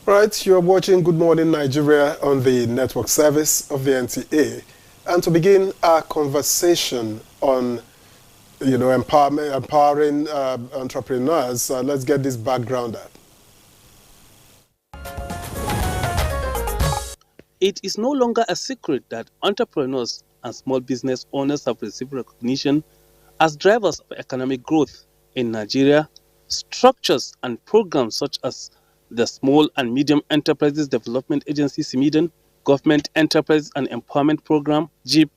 Right, you're watching Good Morning Nigeria on the network service of the NTA. And to begin our conversation on, empowering entrepreneurs, let's get this background up. It is no longer a secret that entrepreneurs and small business owners have received recognition as drivers of economic growth in Nigeria. Structures and programs such as the Small and Medium Enterprises Development Agency (SMEDEN), Government Enterprise and Empowerment Program (GEP),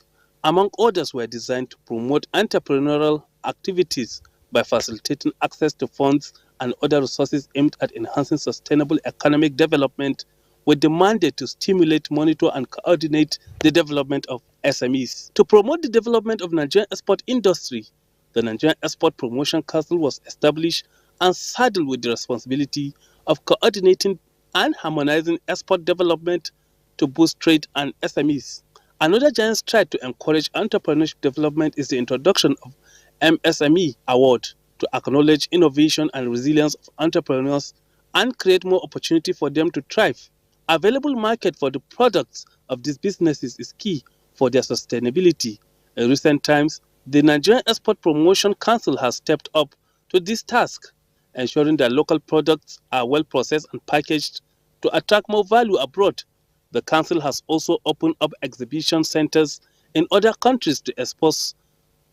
among others, were designed to promote entrepreneurial activities by facilitating access to funds and other resources aimed at enhancing sustainable economic development, with the mandate to stimulate, monitor, and coordinate the development of SMEs. To promote the development of Nigerian export industry, the Nigerian Export Promotion Council was established and saddled with the responsibility of coordinating and harmonizing export development to boost trade and SMEs. Another giant stride to encourage entrepreneurship development is the introduction of MSME Award to acknowledge innovation and resilience of entrepreneurs and create more opportunity for them to thrive. Available market for the products of these businesses is key for their sustainability. In recent times, the Nigerian Export Promotion Council has stepped up to this task, ensuring that local products are well processed and packaged to attract more value abroad. The council has also opened up exhibition centers in other countries to expose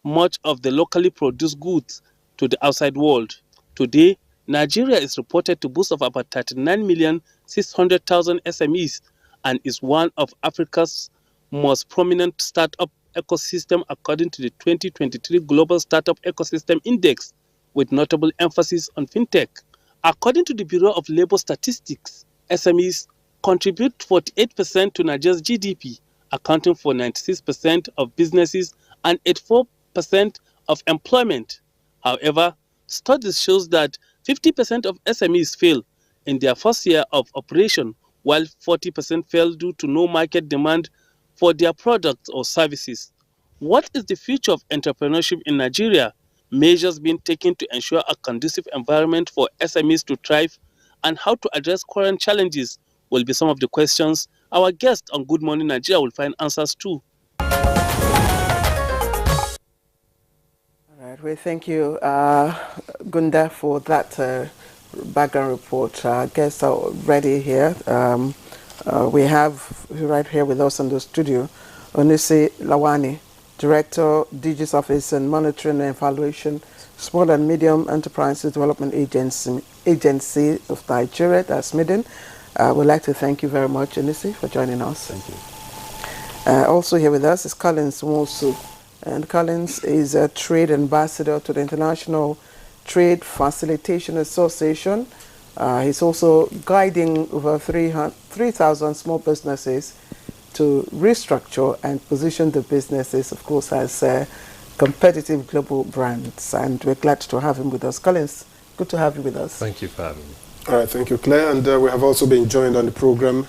much of the locally produced goods to the outside world. Today, Nigeria is reported to boast of about 39,600,000 SMEs and is one of Africa's most prominent startup ecosystem according to the 2023 Global Startup Ecosystem Index, with notable emphasis on fintech. According to the Bureau of Labor Statistics, SMEs contribute 48% to Nigeria's GDP, accounting for 96% of businesses and 84% of employment. However, studies show that 50% of SMEs fail in their first year of operation, while 40% fail due to no market demand for their products or services. What is the future of entrepreneurship in Nigeria? Measures being taken to ensure a conducive environment for SMEs to thrive, and how to address current challenges will be some of the questions our guest on Good Morning Nigeria will find answers to. All right, we thank you, Gunda, for that background report. Guests are ready here. We have right here with us in the studio, Onisi Lawani, Director, DG's Office and Monitoring and Evaluation, Small and Medium Enterprises Development Agency of Nigeria, that's SMEDEN. We'd like to thank you very much, Onisi, for joining us. Thank you. Also here with us is Collins Wosu, and Collins is a trade ambassador to the International Trade Facilitation Association. He's also guiding over 3,000 small businesses to restructure and position the businesses, of course, as competitive global brands. And we're glad to have him with us. Collins, good to have you with us. Thank you for having me. All right, thank you, Claire. And we have also been joined on the program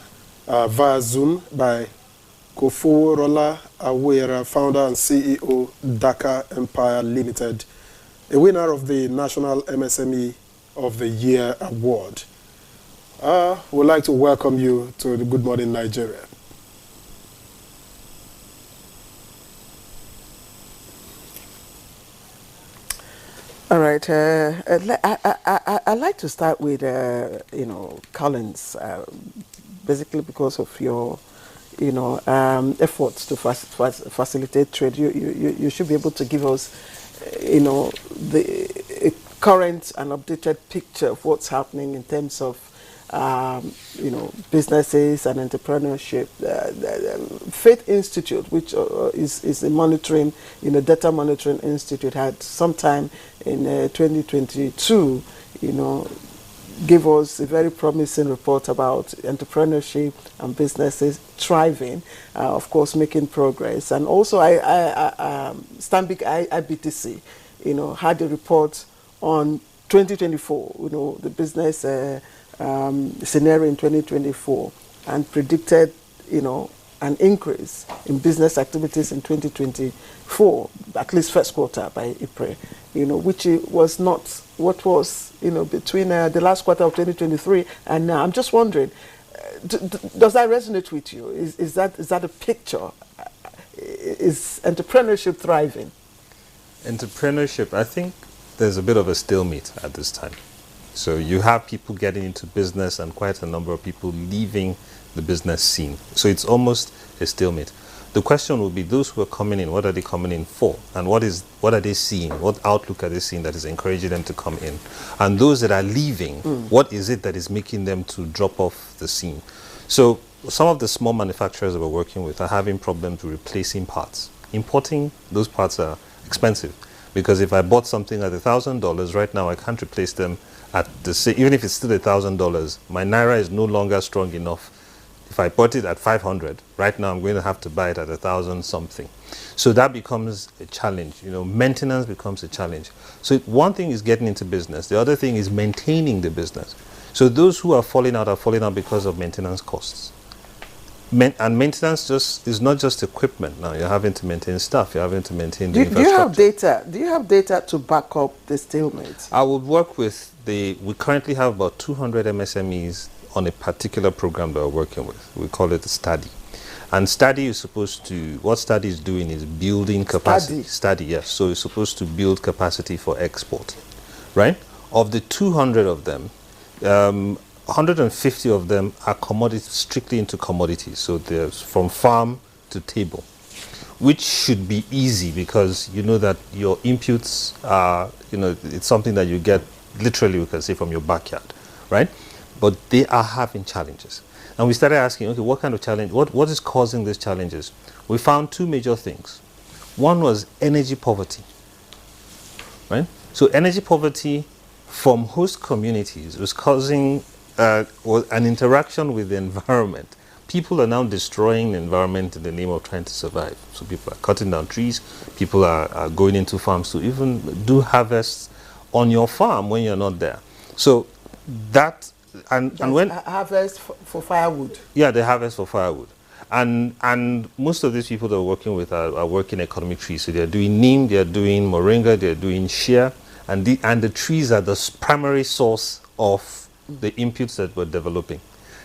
via Zoom by Kofu Rola Awera, founder and CEO, Dhaka Empire Limited, a winner of the National MSME of the Year Award. We'd like to welcome you to the Good Morning Nigeria. All right. I'd like to start with, Collins, basically because of your, efforts to facilitate trade. You should be able to give us, the current and updated picture of what's happening in terms of, businesses and entrepreneurship. Faith Institute, which is a monitoring, data monitoring institute, had sometime in 2022, gave us a very promising report about entrepreneurship and businesses thriving, of course, making progress. And also, Stanbic IBTC, had a report on 2024, the business scenario in 2024, and predicted, an increase in business activities in 2024, at least first quarter by April, which was not what was, between the last quarter of 2023 and now. I'm just wondering, does that resonate with you? Is that a picture? Is entrepreneurship thriving? Entrepreneurship, I think there's a bit of a stalemate at this time. So you have people getting into business and quite a number of people leaving the business scene. So it's almost a stalemate. The question will be, those who are coming in, what are they coming in for? And what are they seeing? What outlook are they seeing that is encouraging them to come in? And those that are leaving, what is it that is making them to drop off the scene? So some of the small manufacturers that we're working with are having problems with replacing parts. Importing those parts are expensive, because if I bought something at $1,000, right now I can't replace them at the same, even if it's still $1,000, my Naira is no longer strong enough. If I bought it at 500, right now I'm going to have to buy it at 1,000 something. So that becomes a challenge. Maintenance becomes a challenge. So one thing is getting into business. The other thing is maintaining the business. So those who are falling out because of maintenance costs. And maintenance is not just equipment now. You're having to maintain stuff. You're having to maintain the infrastructure. Do you have data to back up the stalemate? I would work with we currently have about 200 MSMEs on a particular program that we're working with. We call it the study. And study is supposed to, what study is doing is building capacity. Study, yes. So it's supposed to build capacity for export, right? Of the 200 of them, 150 of them are strictly into commodities. So they're from farm to table, which should be easy because you know that your inputs are, it's something that you get literally, we can say, from your backyard, right? But they are having challenges. And we started asking, okay, what kind of challenge, what is causing these challenges? We found two major things. One was energy poverty, right? So energy poverty from host communities was causing an interaction with the environment. People are now destroying the environment in the name of trying to survive. So people are cutting down trees, people are going into farms to even do harvests on your farm when you're not there. So that, and when harvest for firewood. Yeah, they harvest for firewood. And most of these people that we're working with are working economic trees. So they're doing neem, they're doing moringa, they're doing shea, and the trees are the primary source of the inputs that we're developing.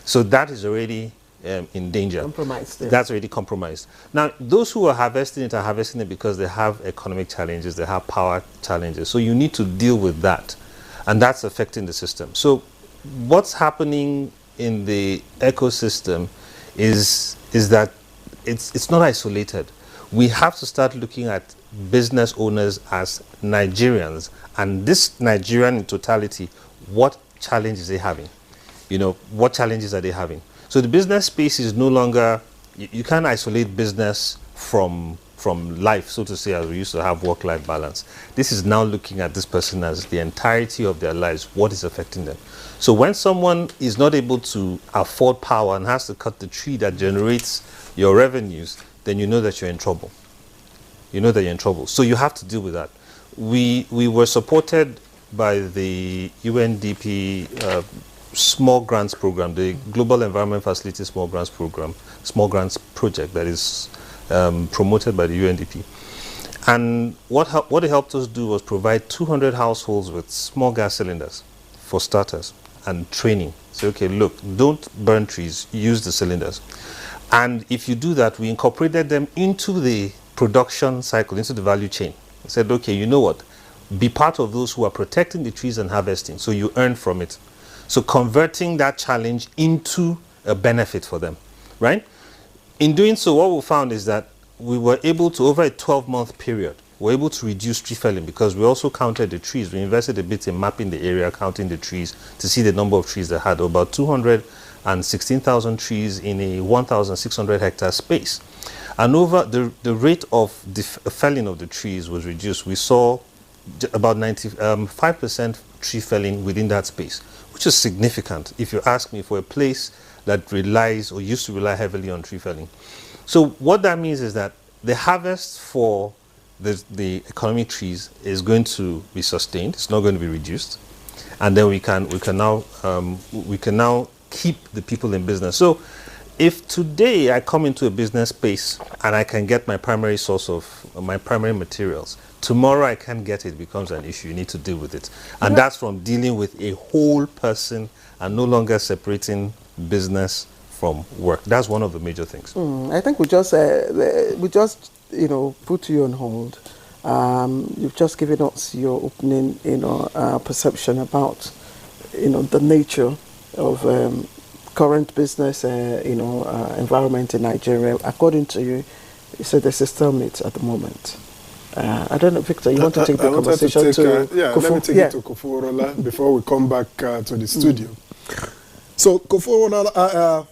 So that is already in danger. Compromised. Yeah. That's already compromised. Now, those who are harvesting it because they have economic challenges, they have power challenges. So you need to deal with that. And that's affecting the system. So what's happening in the ecosystem is that it's not isolated. We have to start looking at business owners as Nigerians, and this Nigerian in totality, what challenges are they having? What challenges are they having? So the business space is no longer, you can't isolate business from life, so to say, as we used to have work-life balance. This is now looking at this person as the entirety of their lives, what is affecting them. So when someone is not able to afford power and has to cut the tree that generates your revenues, then you know that you're in trouble. You know that you're in trouble. So you have to deal with that. We were supported by the UNDP small grants program, the Global Environment Facility small grants program, small grants project that is promoted by the UNDP. And what it helped us do was provide 200 households with small gas cylinders for starters and training. So, okay, look, don't burn trees, use the cylinders. And if you do that, we incorporated them into the production cycle, into the value chain. We said, okay, you know what? Be part of those who are protecting the trees and harvesting, so you earn from it. So converting that challenge into a benefit for them, right? In doing so, what we found is that we were able to, over a 12-month period, we're able to reduce tree felling because we also counted the trees. We invested a bit in mapping the area, counting the trees to see the number of trees they had, about 216,000 trees in a 1,600 hectare space. And over the rate of the felling of the trees was reduced. We saw about 95% tree felling within that space, which is significant if you ask me, for a place that relies or used to rely heavily on tree felling. So what that means is that the harvest for the economic trees is going to be sustained. It's not going to be reduced, and then we can now keep the people in business. So If today I come into a business space and I can get my primary source of my primary materials, tomorrow I can't get it, becomes an issue. You need to deal with it. And that's from dealing with a whole person and no longer separating business from work. That's one of the major things. I think we just put you on hold. You've just given us your opening perception about the nature of current business environment in Nigeria. According to you, you said there's a stalemate at the moment. I don't know, Victor, you want to take the conversation to yeah, Kofu? let me take it to Kofu Rola before we come back to the studio. So, Kofu Rola,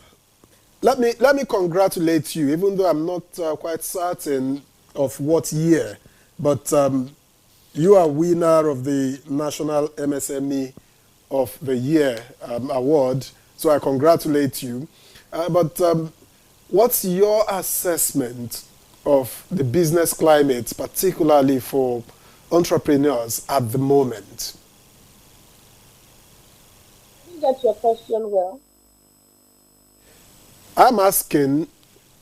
let me congratulate you, even though I'm not quite certain of what year, but you are winner of the National MSME of the Year award, so I congratulate you. But what's your assessment of the business climate, particularly for entrepreneurs at the moment? I didn't get your question well. I'm asking,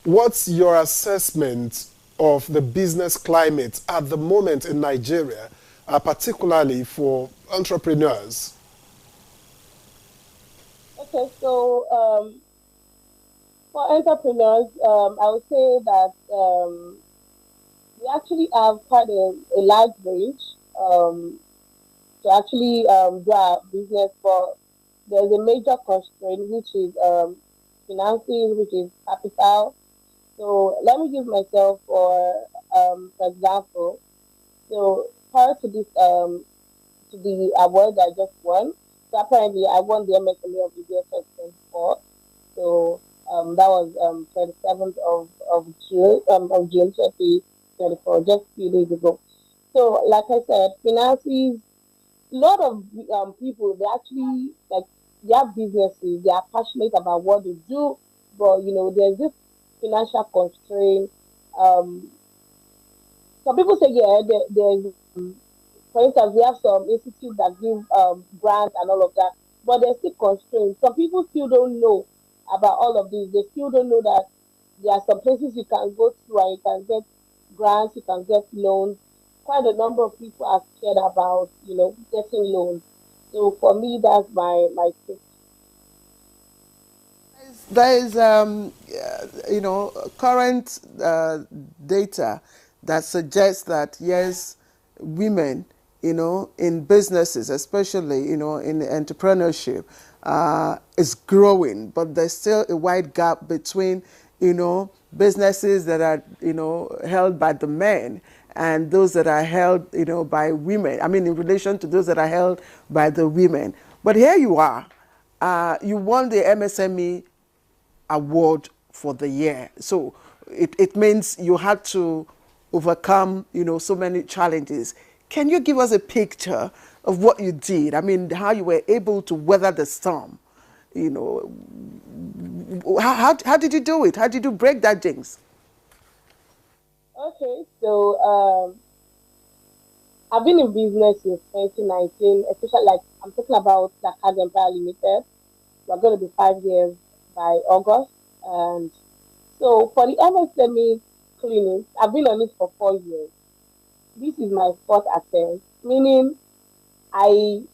what's your assessment of the business climate at the moment in Nigeria, particularly for entrepreneurs? Okay, so for entrepreneurs, I would say that we actually have quite a large range to actually do our business, but there's a major constraint, which is finances, which is capital. So let me give myself for example. So prior to this to the award I just won, so apparently I won the MSME of the year 2024. So that was 27th of June 2024, just a few days ago. So like I said, finances, a lot of people, they actually they have businesses, they are passionate about what they do, but there's this financial constraint. Some people say, yeah, there's for instance, we have some institutes that give grants and all of that, but there's still constraints. Some people still don't know about all of this. They still don't know that there are some places you can go to and you can get grants, you can get loans. Quite a number of people are scared about, getting loans. So for me, that's my take. There is, current data that suggests that, yes, women, in businesses, especially, in entrepreneurship, is growing, but there's still a wide gap between, businesses that are, held by the men and those that are held, by women. I mean, in relation to those that are held by the women. But here you are. You won the MSME award for the year. So it means you had to overcome, so many challenges. Can you give us a picture of what you did? I mean, how you were able to weather the storm? How did you do it? How did you break that jinx? Okay, so I've been in business since 2019, especially I'm talking about Dakar Empire Limited. We're going to be 5 years by August. And so for the MSME clinic, I've been on it for 4 years. This is my fourth attempt, meaning I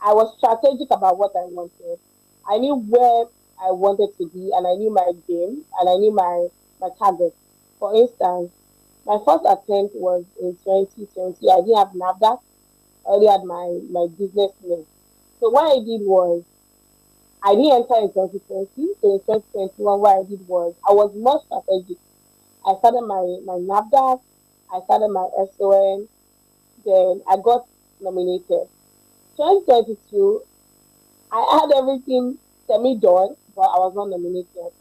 was strategic about what I wanted. I knew where I wanted to be, and I knew my game, and I knew my target. For instance, my first attempt was in 2020. I didn't have NAFDAC. I already had my business name. So what I did was, I didn't enter in 2020. So in 2021, what I did was, I was more strategic. I started my NAFDAC. I started my SON. Then I got nominated. 2022, I had everything semi-done, but I was not nominated.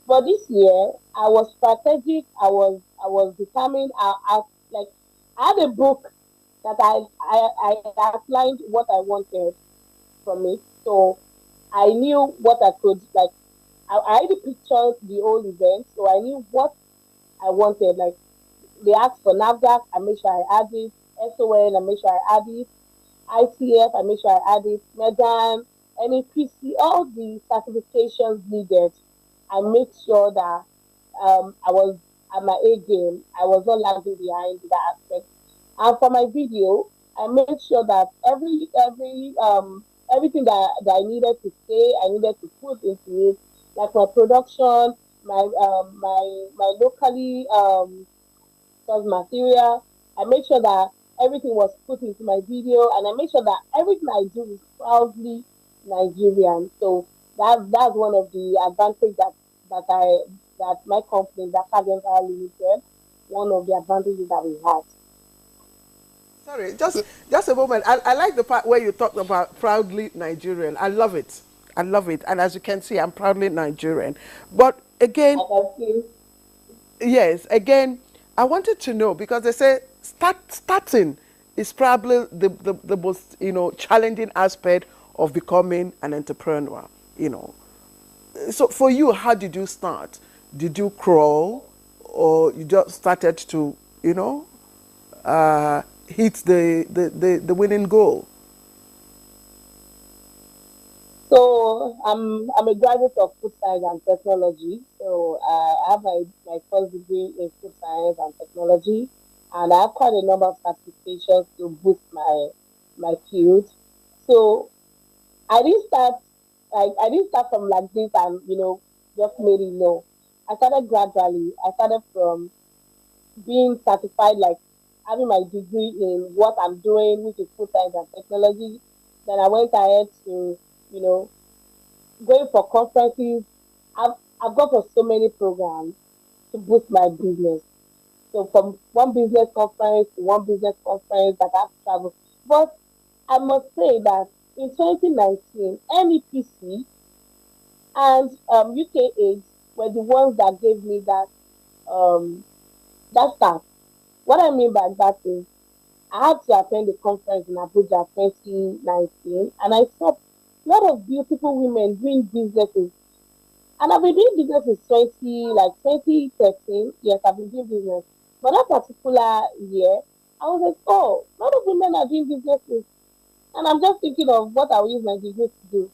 But this year, I was strategic. I was determined. I had a book that I outlined what I wanted from it. So I knew what I could, I already pictured the whole event. So I knew what I wanted. They asked for NAFDAC, I made sure I add it. SON, I made sure I add it. ITF, I made sure I add it. MEDAN, NAPC, all the certifications needed. I made sure that I was at my A game. I was not lagging behind in that aspect. And for my video, I made sure that everything that I needed to say, I needed to put into it, like my production, my locally source material. I made sure that everything was put into my video, and I made sure that everything I do is proudly Nigerian. So that's one of the advantages that my company, that Empire Limited, one of the advantages that we had. Sorry, just a moment. I like the part where you talked about proudly Nigerian. I love it. I love it. And as you can see, I'm proudly Nigerian. But again, I can see. yes, again, I wanted to know because they say starting is probably the most, challenging aspect of becoming an entrepreneur, So for you, how did you start? Did you crawl or you just started to, hit the winning goal? So I'm a graduate of food science and technology. So I have my first degree in food science and technology, and I have quite a number of certifications to boost my field. So I didn't start I didn't start from like this and just made it know. I started gradually. I started from being certified, like having my degree in what I'm doing, which is food science and technology. Then I went ahead to, you know, going for conferences. I've I've gone for so many programs to boost my business. So from one business conference to one business conference that I've traveled. But I must say that in 2019, NEPC and UKH were the ones that gave me um, that start. What I mean by that is I had to attend a conference in Abuja 2019, and I saw a lot of beautiful women doing businesses. And I've been doing business since 2013. Yes, I've been doing business. But that particular year, I was like, oh, a lot of women are doing businesses. And I'm just thinking of what I will use my business to do.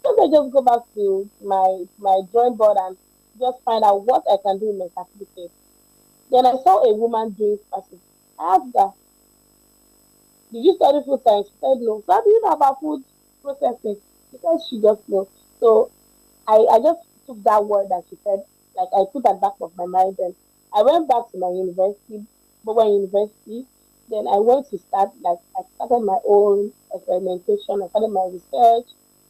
So I just go back to my drawing board and just find out what I can do in my certificate. Then I saw a woman doing fashion. I asked her, did you study food science? She said no. So how do you know about food processing? She said she just knows. So I just took that word that she said, like I put at back of my mind, and I went back to my university, Bowen University. Then I went to start, like I started my own experimentation. I started my research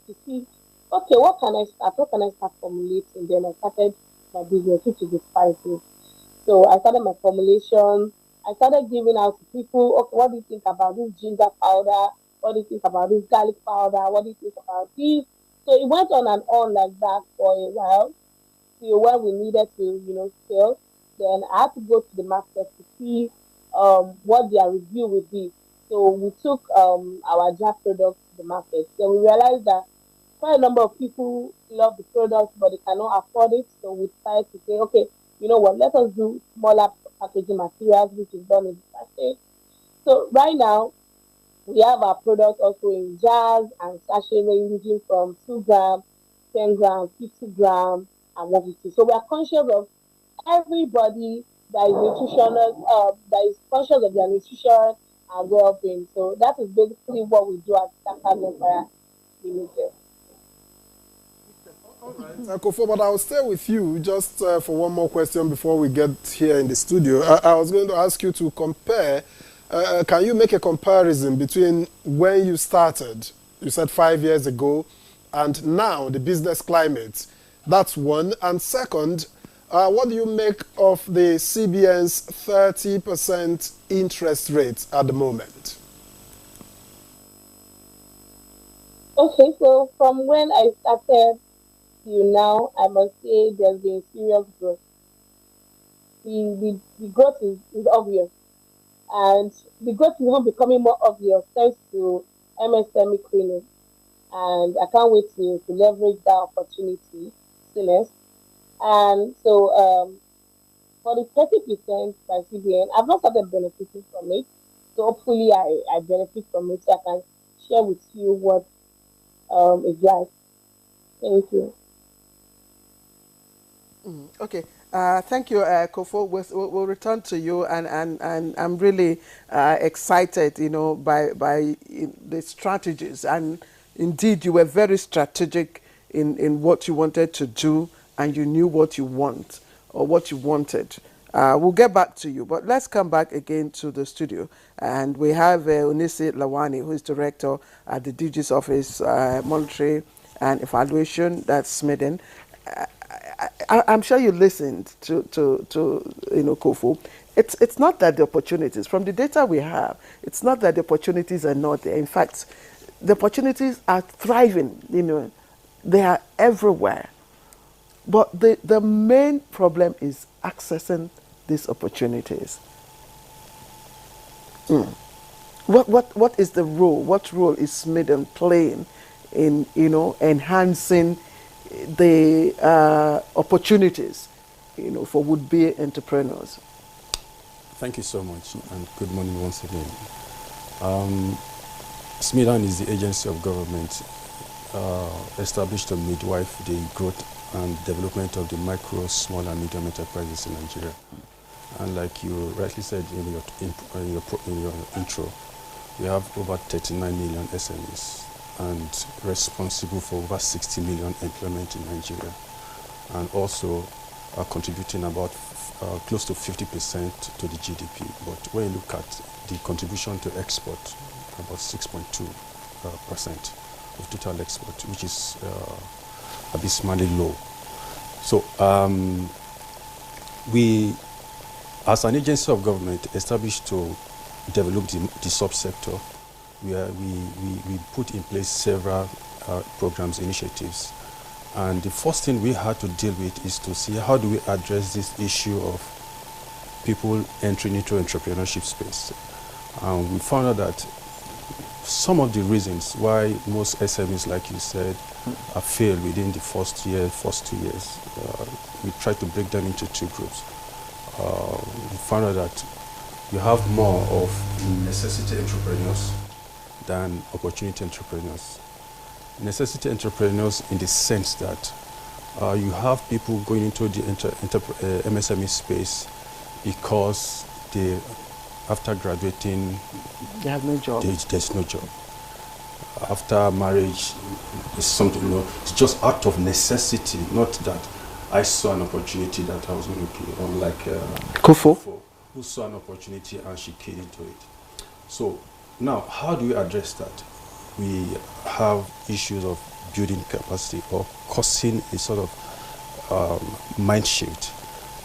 to see, okay, what can I start? What can I start formulating? Then I started my business, which is the spices. So I started my formulation. I started giving out to people, okay, what do you think about this ginger powder? What do you think about this garlic powder? What do you think about this? So it went on and on like that for a while till when we needed to, scale. Then I had to go to the market to see what their review would be. So we took our Jack products to the market. Then we realized that quite a number of people love the product, but they cannot afford it. So we decided to say, okay, you know what, let us do smaller packaging materials, which is done in the sachet. So right now, we have our products also in jars and sachet ranging from 2 gram, 10 gram, 50 gram, and 150. So we are conscious of everybody that is nutritional, that is conscious of their nutrition and well-being. So that is basically what we do at Saka Empire Limited. Kofo, but I'll stay with you just for one more question before we get here in the studio. I was going to ask you to compare. Can you make a comparison between when you started, you said 5 years ago, and now the business climate? That's one. And second, what do you make of the CBN's 30% interest rate at the moment? Okay, so from when I started till now, I must say there's been serious growth. The growth is obvious, and the growth is even becoming more obvious thanks to MSME cleaning. And I can't wait to leverage that opportunity soonest. And so for the 30% by CBN, I've not started benefiting from it. So hopefully I benefit from it so I can share with you what it's like. Thank you. Okay. Thank you, Kofo. We'll return to you, and I'm really excited, by the strategies. And indeed, you were very strategic in what you wanted to do, and you knew what you want or what you wanted. We'll get back to you, but let's come back again to the studio. And we have Unisi Lawani, who is director at the DG's office, Monetary and Evaluation, that's Smeden. I'm sure you listened to Kofo. It's not that the opportunities, from the data we have, it's not that the opportunities are not there. In fact, the opportunities are thriving. They are everywhere. But the main problem is accessing these opportunities. What is the role? What role is Smeden playing in enhancing the opportunities for would-be entrepreneurs? Thank you so much, and good morning once again. Smeden is the agency of government established to midwife the growth and development of the micro, small and medium enterprises in Nigeria. And like you rightly said in your intro, we have over 39 million SMEs and responsible for over 60 million employment in Nigeria, and also are contributing about close to 50% to the GDP. But when you look at the contribution to export, about 6.2% of total export, which is abysmally low. So we, as an agency of government established to develop the subsector, we put in place several programs, initiatives. And the first thing we had to deal with is to see how do we address this issue of people entering into entrepreneurship space. We found out that some of the reasons why most SMEs, like you said, have failed within the first 2 years, we tried to break them into two groups. We found out that you have more of necessity entrepreneurs than opportunity entrepreneurs. Necessity entrepreneurs in the sense that you have people going into the MSME space because they, after graduating, they have no job. There's no job. After marriage, it's something, it's just out of necessity, not that I saw an opportunity that I was going to do, unlike Kofo, who saw an opportunity and she keyed into it. So now, how do we address that? We have issues of building capacity or causing a sort of mind shift,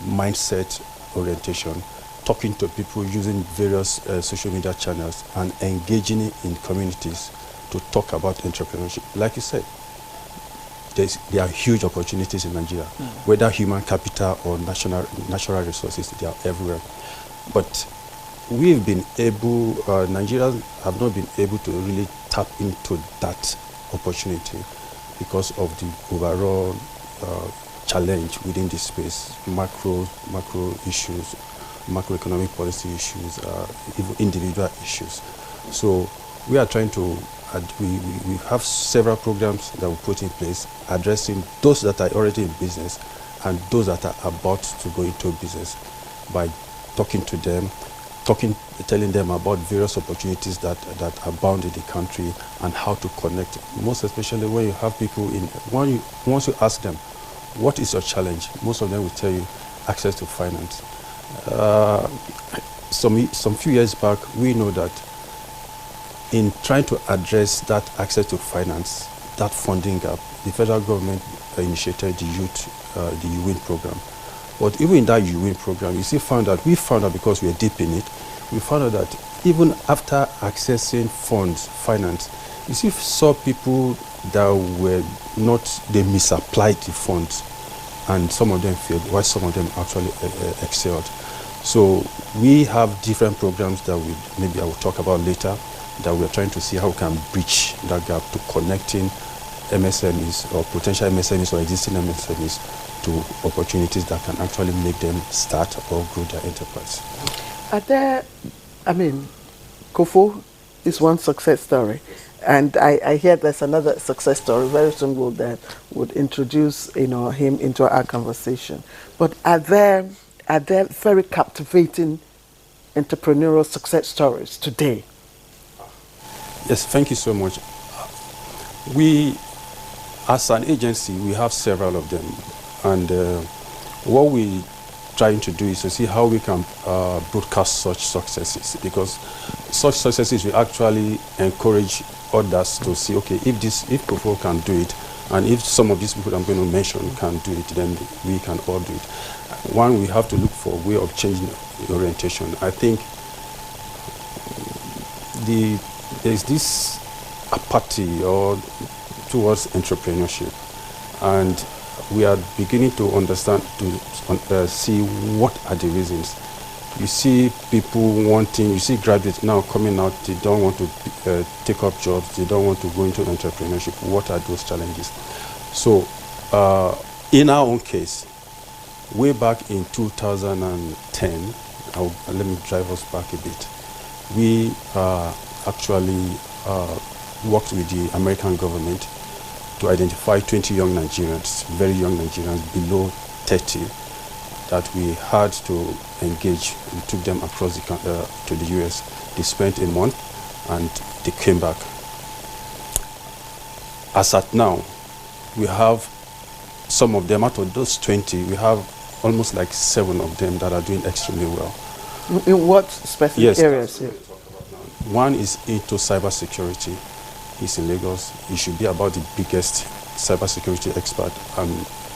mindset orientation, talking to people using various social media channels and engaging in communities to talk about entrepreneurship. Like you said, there are huge opportunities in Nigeria, whether human capital or natural resources, they are everywhere. But we've been able, Nigerians have not been able to really tap into that opportunity because of the overall challenge within this space, macro issues, macroeconomic policy issues, even individual issues. So we are trying to, we have several programs that we put in place addressing those that are already in business and those that are about to go into business by talking to them, telling them about various opportunities that abound in the country and how to connect. Most especially when you have people once you ask them, what is your challenge? Most of them will tell you access to finance. Some few years back, we know that in trying to address that access to finance, that funding gap, the federal government initiated the UWIN program. But even in that UWIN program, we found out because we are deep in it, we found out that even after accessing funds, finance, you saw people that were not, they misapplied the funds, and some of them failed, while some of them actually excelled. So we have different programs that maybe I will talk about later, that we're trying to see how we can bridge that gap to connecting MSMEs or potential MSMEs or existing MSMEs to opportunities that can actually make them start or grow their enterprise. Are there, Kofo is one success story. And I hear there's another success story. Very soon would introduce him into our conversation. But are there very captivating entrepreneurial success stories today? Yes, thank you so much. We, as an agency, we have several of them, and what we trying to do is to see how we can broadcast such successes, because such successes will actually encourage others to see, okay, if people can do it, and if some of these people I'm going to mention can do it, then we can all do it. One, we have to look for a way of changing the orientation. I think there's this apathy towards entrepreneurship, and we are beginning to understand, to see what are the reasons. You see people you see graduates now coming out, they don't want to take up jobs, they don't want to go into entrepreneurship. What are those challenges? So, in our own case, way back in 2010, let me drive us back a bit. We actually worked with the American government to identify 20 young Nigerians, very young Nigerians below 30, that we had to engage. We took them across to the US. They spent a month and they came back. As at now, we have some of them, out of those 20, we have almost like 7 of them that are doing extremely well. In what specific areas? Yeah. One is into cybersecurity. He's in Lagos. He should be about the biggest cybersecurity expert.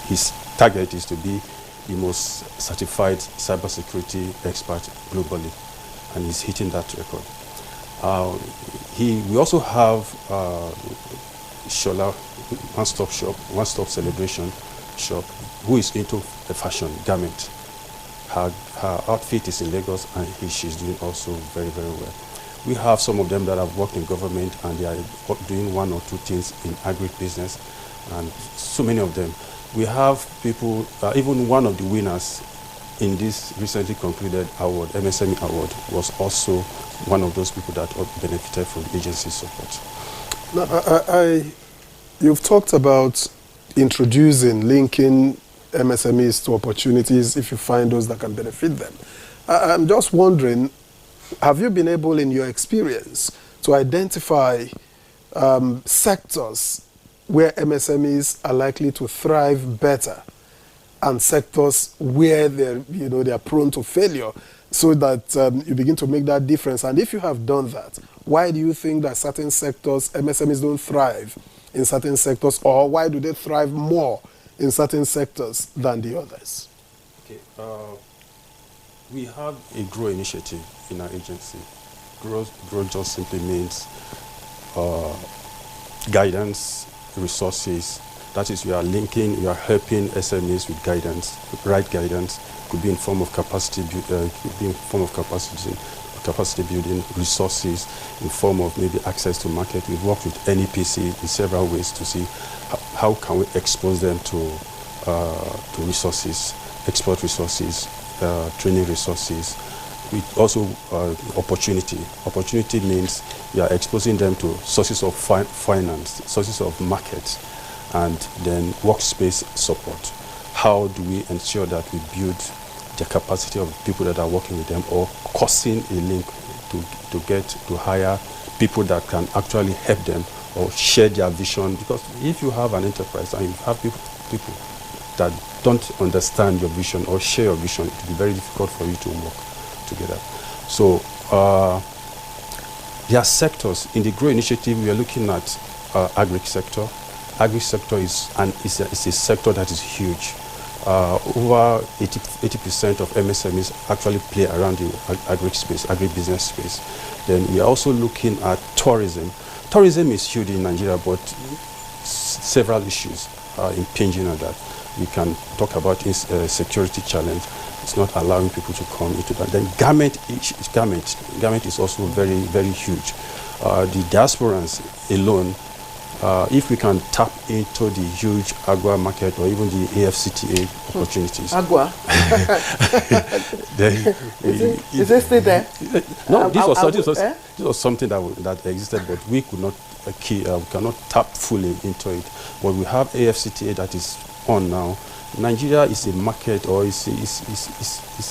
His target is to be the most certified cybersecurity expert globally, and he's hitting that record. We also have Shola, one-stop celebration shop, who is into the fashion garment. Her outfit is in Lagos, and she's doing also very, very well. We have some of them that have worked in government, and they are doing 1 or 2 things in agribusiness, and so many of them. We have people, even one of the winners in this recently concluded award, MSME award, was also one of those people that benefited from agency support. Now, you've talked about linking MSMEs to opportunities if you find those that can benefit them. I'm just wondering, have you been able in your experience to identify sectors where MSMEs are likely to thrive better and sectors where they're prone to failure, so that you begin to make that difference? And if you have done that, why do you think that certain sectors, MSMEs don't thrive in certain sectors, or why do they thrive more in certain sectors than the others? Okay, we have a GROW initiative in our agency. GROW just simply means guidance, resources. That is, you are helping SMEs with guidance, right guidance. Could be in form of capacity building, resources, in form of maybe access to market. We've worked with NEPC in several ways to see how can we expose them to resources, export resources, training resources. We also opportunity. Opportunity means you are exposing them to sources of finance, sources of market, and then workspace support. How do we ensure that we build the capacity of people that are working with them, or causing a link to hire people that can actually help them or share their vision? Because if you have an enterprise and you have people that don't understand your vision or share your vision, it will be very difficult for you to work together. So there are sectors. In the GROW initiative, we are looking at agri sector. Agri sector is a sector that is huge. Over 80% of MSMEs actually play around the agribusiness space. Then we are also looking at tourism. Tourism is huge in Nigeria, but several issues are impinging on that. We can talk about security challenge. It's not allowing people to come into that. Then garment is also very, very huge. The diasporans alone if we can tap into the huge agua market or even the AFCTA opportunities. Agua. Is it still there? No, this was something that existed, but we could not we cannot tap fully into it. But we have AFCTA that is on now. Nigeria is a market, or is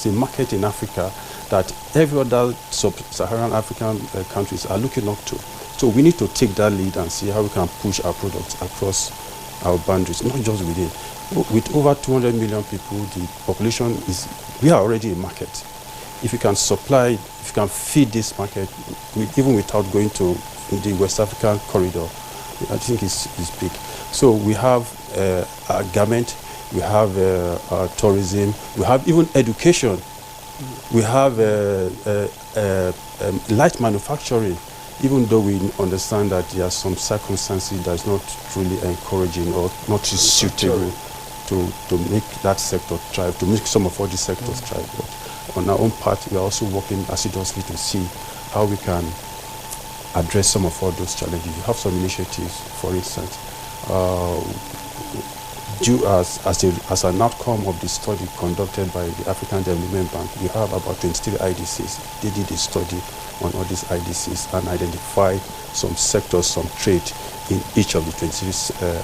a market in Africa that every other sub-Saharan African countries are looking up to. So we need to take that lead and see how we can push our products across our boundaries, not just within. With over 200 million people, the population we are already a market. If you can supply, if you can feed this market, even without going to the West African corridor, I think it's big. So we have a garment, we have tourism, we have even education, we have light manufacturing, even though we understand that there are some circumstances that's not really encouraging or not suitable to make that sector thrive, to make some of all these sectors thrive. But on our own part, we are also working assiduously to see how we can address some of all those challenges. We have some initiatives, for instance, due as an outcome of the study conducted by the African Development Bank, we have about 23 IDCs. They did a study on all these IDCs and identify some sectors, some trade in each of the 23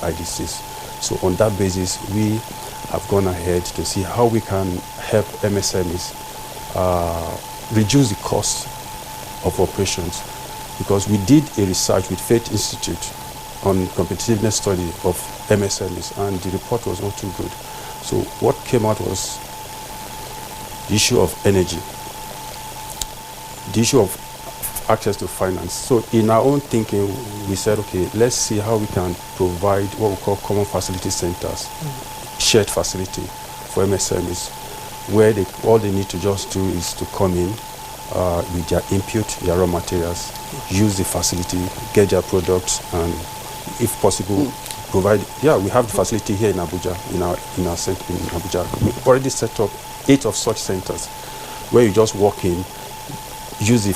IDCs. So on that basis, we have gone ahead to see how we can help MSMEs reduce the cost of operations, because we did a research with Faith Institute on competitiveness study of MSMEs, and the report was not too good. So what came out was the issue of energy, the issue of access to finance. So in our own thinking, we said, okay, let's see how we can provide what we call common facility centers, shared facility for MSMEs, where all they need to just do is to come in with their input, their raw materials, use the facility, get their products, and if possible, provide. Yeah, we have the facility here in Abuja, in our center in Abuja. We've already set up 8 of such centers where you just walk in, use the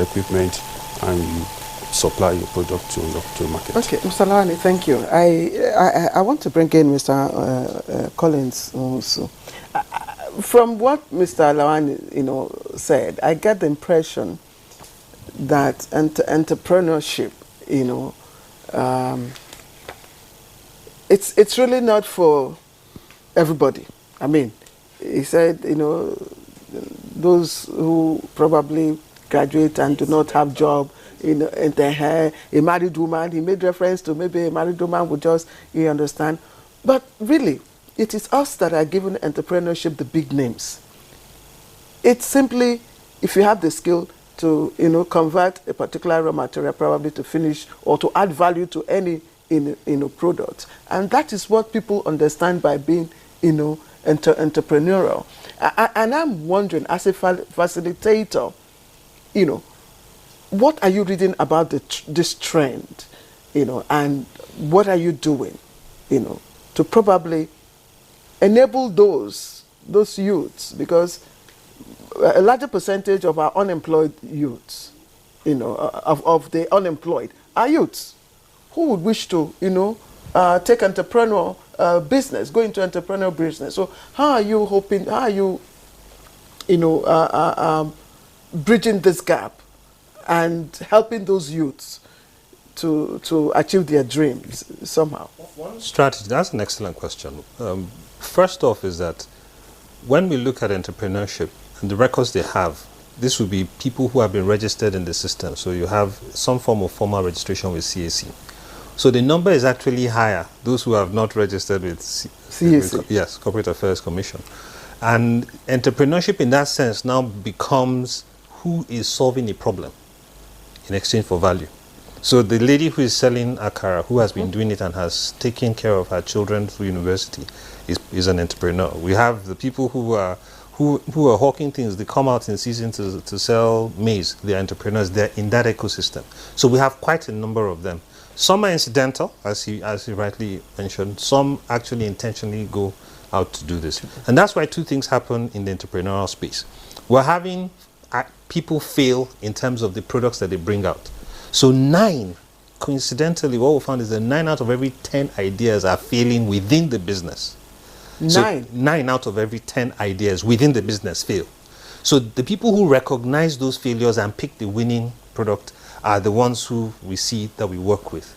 equipment, and you supply your product to a market. Okay, Mr. Lawani, thank you. I want to bring in Mr. Collins also. From what Mr. Lawani, said, I get the impression that entrepreneurship, it's really not for everybody. I mean, he said, those who probably graduate and do not have job, a married woman, he made reference to maybe a married woman would just, you understand. But really, it is us that are giving entrepreneurship the big names. It's simply, if you have the skill to, convert a particular raw material probably to finish or to add value to any, product. And that is what people understand by being, entrepreneurial. And I'm wondering, as a facilitator, what are you reading about this trend, and what are you doing, to probably enable those youths, because a larger percentage of our unemployed youths, of the unemployed are youths who would wish to, take entrepreneurial business, go into entrepreneurial business. So how are you hoping, bridging this gap and helping those youths to achieve their dreams somehow? One strategy, that's an excellent question. First off is that when we look at entrepreneurship and the records they have, this would be people who have been registered in the system. So you have some form of formal registration with CAC. So the number is actually higher, those who have not registered with CAC. Yes, Corporate Affairs Commission. And entrepreneurship in that sense now becomes who is solving a problem in exchange for value. So the lady who is selling akara, who has been doing it and has taken care of her children through university, is an entrepreneur. We have the people who are hawking things. They come out in season to sell maize. They are entrepreneurs. They're in that ecosystem. So we have quite a number of them. Some are incidental, as he rightly mentioned. Some actually intentionally go out to do this. And that's why 2 things happen in the entrepreneurial space. We're having people fail in terms of the products that they bring out. So 9 coincidentally, what we found is that 9 out of every 10 ideas are failing within the business. So 9 out of every 10 ideas within the business fail. So the people who recognize those failures and pick the winning product are the ones who we see that we work with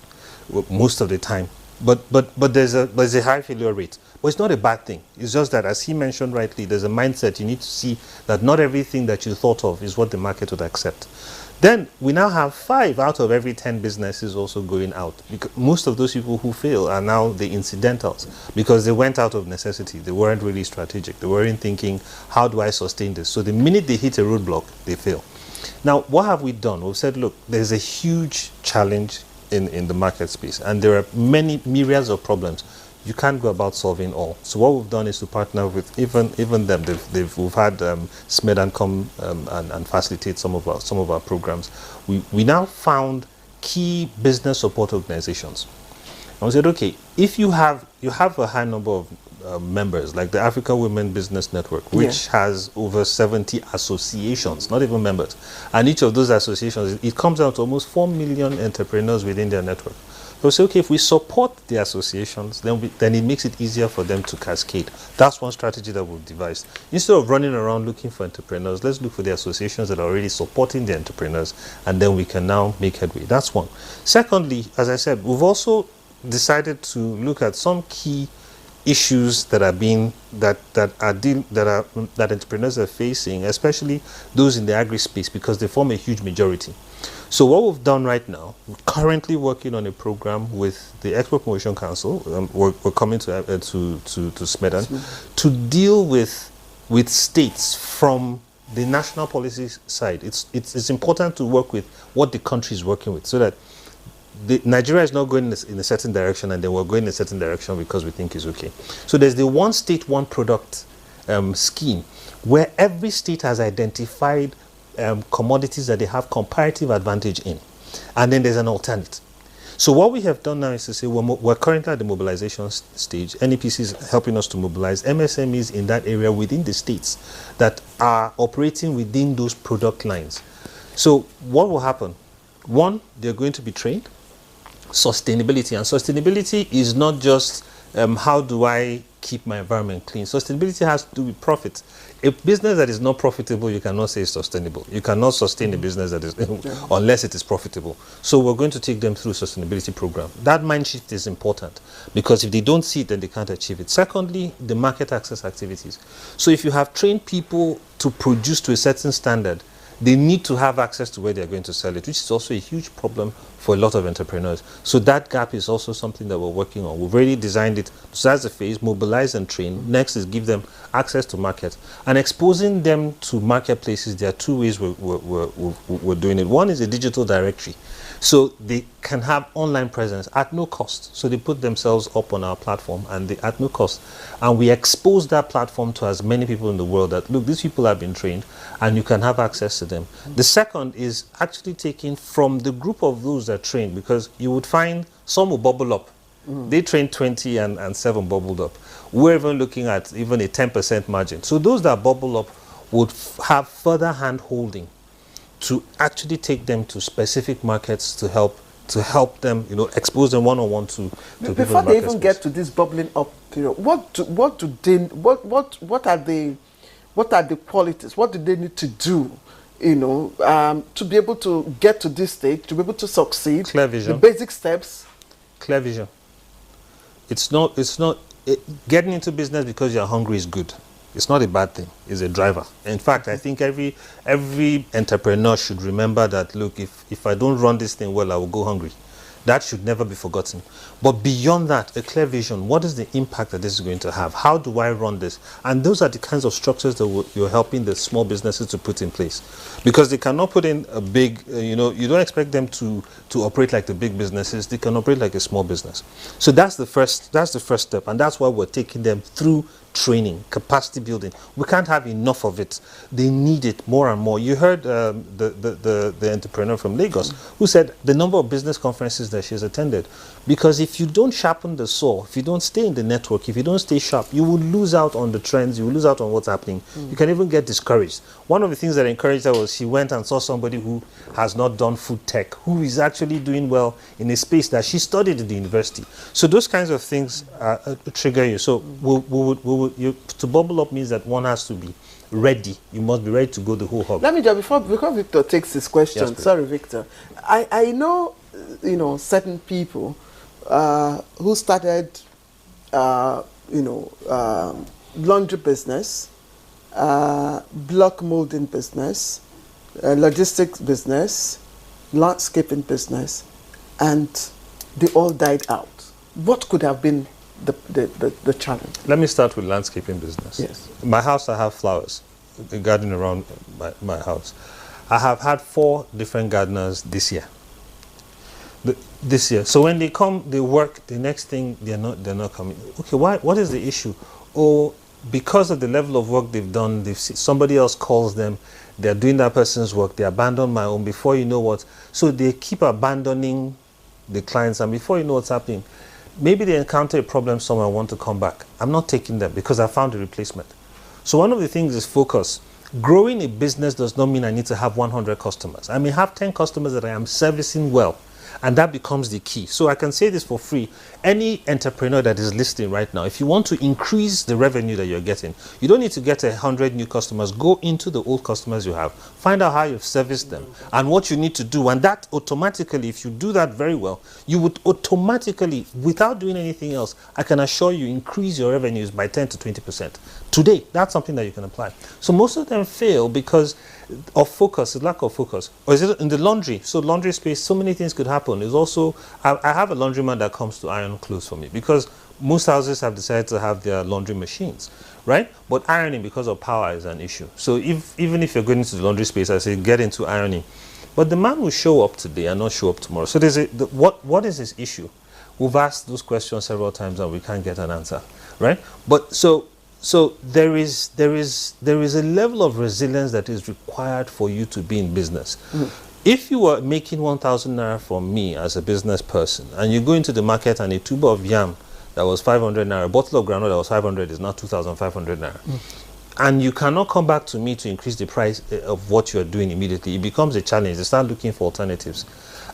most of the time. But there's a high failure rate. But it's not a bad thing. It's just that, as he mentioned rightly, there's a mindset. You need to see that not everything that you thought of is what the market would accept. Then we now have 5 out of every 10 businesses also going out. Because most of those people who fail are now the incidentals, because they went out of necessity. They weren't really strategic. They weren't thinking, how do I sustain this? So the minute they hit a roadblock, they fail. Now, what have we done? We've said, look, there's a huge challenge in the market space, and there are many myriads of problems. You can't go about solving all. So what we've done is to partner with even them. We've had SMED come and facilitate some of our programs. We now found key business support organizations, and we said, okay, if you have a high number of members, like the Africa Women Business Network, which has over 70 associations, not even members, and each of those associations, it comes out to almost 4 million entrepreneurs within their network. So say, okay, if we support the associations, then it makes it easier for them to cascade. That's one strategy that we've devised. Instead of running around looking for entrepreneurs, let's look for the associations that are already supporting the entrepreneurs, and then we can now make headway. That's one. Secondly, as I said, we've also decided to look at some key issues that that entrepreneurs are facing, especially those in the agri space, because they form a huge majority. So what we've done right now, we're currently working on a program with the Export Promotion Council. We're coming to Smedan to deal with states from the national policy side. It's important to work with what the country is working with, so that Nigeria is not going in a certain direction and then we're going in a certain direction because we think it's okay. So there's the one state, one product scheme, where every state has identified commodities that they have comparative advantage in. And then there's an alternate. So what we have done now is to say we're currently at the mobilization stage. NEPC is helping us to mobilize MSMEs in that area within the states that are operating within those product lines. So what will happen? One, they're going to be trained. Sustainability. And sustainability is not just how do I keep my environment clean. Sustainability has to do with profit. A business that is not profitable, you cannot say is sustainable. You cannot sustain a business that is unless it is profitable. So we're going to take them through a sustainability program. That mind shift is important, because if they don't see it, then they can't achieve it. Secondly, the market access activities. So if you have trained people to produce to a certain standard, they need to have access to where they're going to sell it, which is also a huge problem for a lot of entrepreneurs. So that gap is also something that we're working on. We've already designed it. So that's the phase: mobilize and train. Next is give them access to market. And exposing them to marketplaces, there are 2 ways we're doing it. One is a digital directory. So they can have online presence at no cost. So they put themselves up on our platform and they at no cost. And we expose that platform to as many people in the world that, look, these people have been trained and you can have access to them. The second is actually taking from the group of those that train, because you would find some will bubble up. They trained 20 and 7 bubbled up. We're even looking at even a 10% margin. So those that bubble up would have further hand holding to actually take them to specific markets to help them, expose them one-on-one to people. Before they even get to this bubbling up period, what are the qualities? What do they need to do, to be able to get to this stage, to be able to succeed? Clear vision. The basic steps. Clear vision. Getting into business because you're hungry is good. It's not a bad thing. It's a driver. In fact, I think every entrepreneur should remember that, look, if I don't run this thing well, I will go hungry. That should never be forgotten. But beyond that, a clear vision. What is the impact that this is going to have? How do I run this? And those are the kinds of structures that you're helping the small businesses to put in place. Because they cannot put in a big, you don't expect them to operate like the big businesses. They can operate like a small business. So that's the first step. And that's why we're taking them through training, capacity building. We can't have enough of it. They need it more and more. You heard the entrepreneur from Lagos who said the number of business conferences that she's attended. Because if you don't sharpen the saw, if you don't stay in the network, if you don't stay sharp, you will lose out on the trends, you will lose out on what's happening. You can even get discouraged. One of the things that encouraged her was she went and saw somebody who has not done food tech, who is actually doing well in a space that she studied at the university. So those kinds of things trigger you. So to bubble up means that one has to be ready. You must be ready to go the whole hog. Let me just, before Victor takes his question, Yes, sorry, Victor. I know, certain people who started, laundry business, block molding business, logistics business, landscaping business, and they all died out. What could have been the challenge? Let me start with landscaping business. Yes. In my house, I have flowers, a garden around my house. I have had 4 different gardeners this year. This year. So when they come, they work. The next thing, they're not coming. Okay, why? What is the issue? Oh, because of the level of work they've done, somebody else calls them. They're doing that person's work. They abandon my own. Before you know what, so they keep abandoning the clients, and before you know what's happening, maybe they encounter a problem somewhere and want to come back. I'm not taking them because I found a replacement. So one of the things is focus. Growing a business does not mean I need to have 100 customers. I may have 10 customers that I am servicing well, and that becomes the key. So I can say this for free. Any entrepreneur that is listening right now, if you want to increase the revenue that you're getting, you don't need to get 100 new customers. Go into the old customers you have. Find out how you've serviced them and what you need to do. And that automatically, if you do that very well, you would automatically, without doing anything else, I can assure you, increase your revenues by 10 to 20%. Today, that's something that you can apply. So most of them fail because of focus, lack of focus. Or is it in the laundry? So laundry space, so many things could happen. It's also, I have a laundryman that comes to iron clothes for me because most houses have decided to have their laundry machines, right? But ironing, because of power, is an issue. So even if you're going into the laundry space, I say get into ironing. But the man will show up today and not show up tomorrow. So there's what is his issue? We've asked those questions several times and we can't get an answer, right? But so there is a level of resilience that is required for you to be in business. If you were making 1,000 naira from me as a business person, and you go into the market and a tube of yam that was 500 naira, a bottle of groundnut that was 500 is now 2,500 naira, and you cannot come back to me to increase the price of what you are doing immediately, it becomes a challenge. They start looking for alternatives.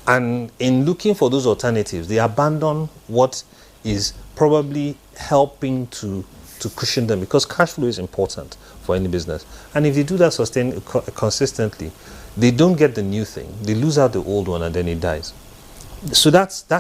And in looking for those alternatives, they abandon what is probably helping to cushion them, because cash flow is important for any business. And if they do that consistently, they don't get the new thing. They lose out the old one and then it dies. So that's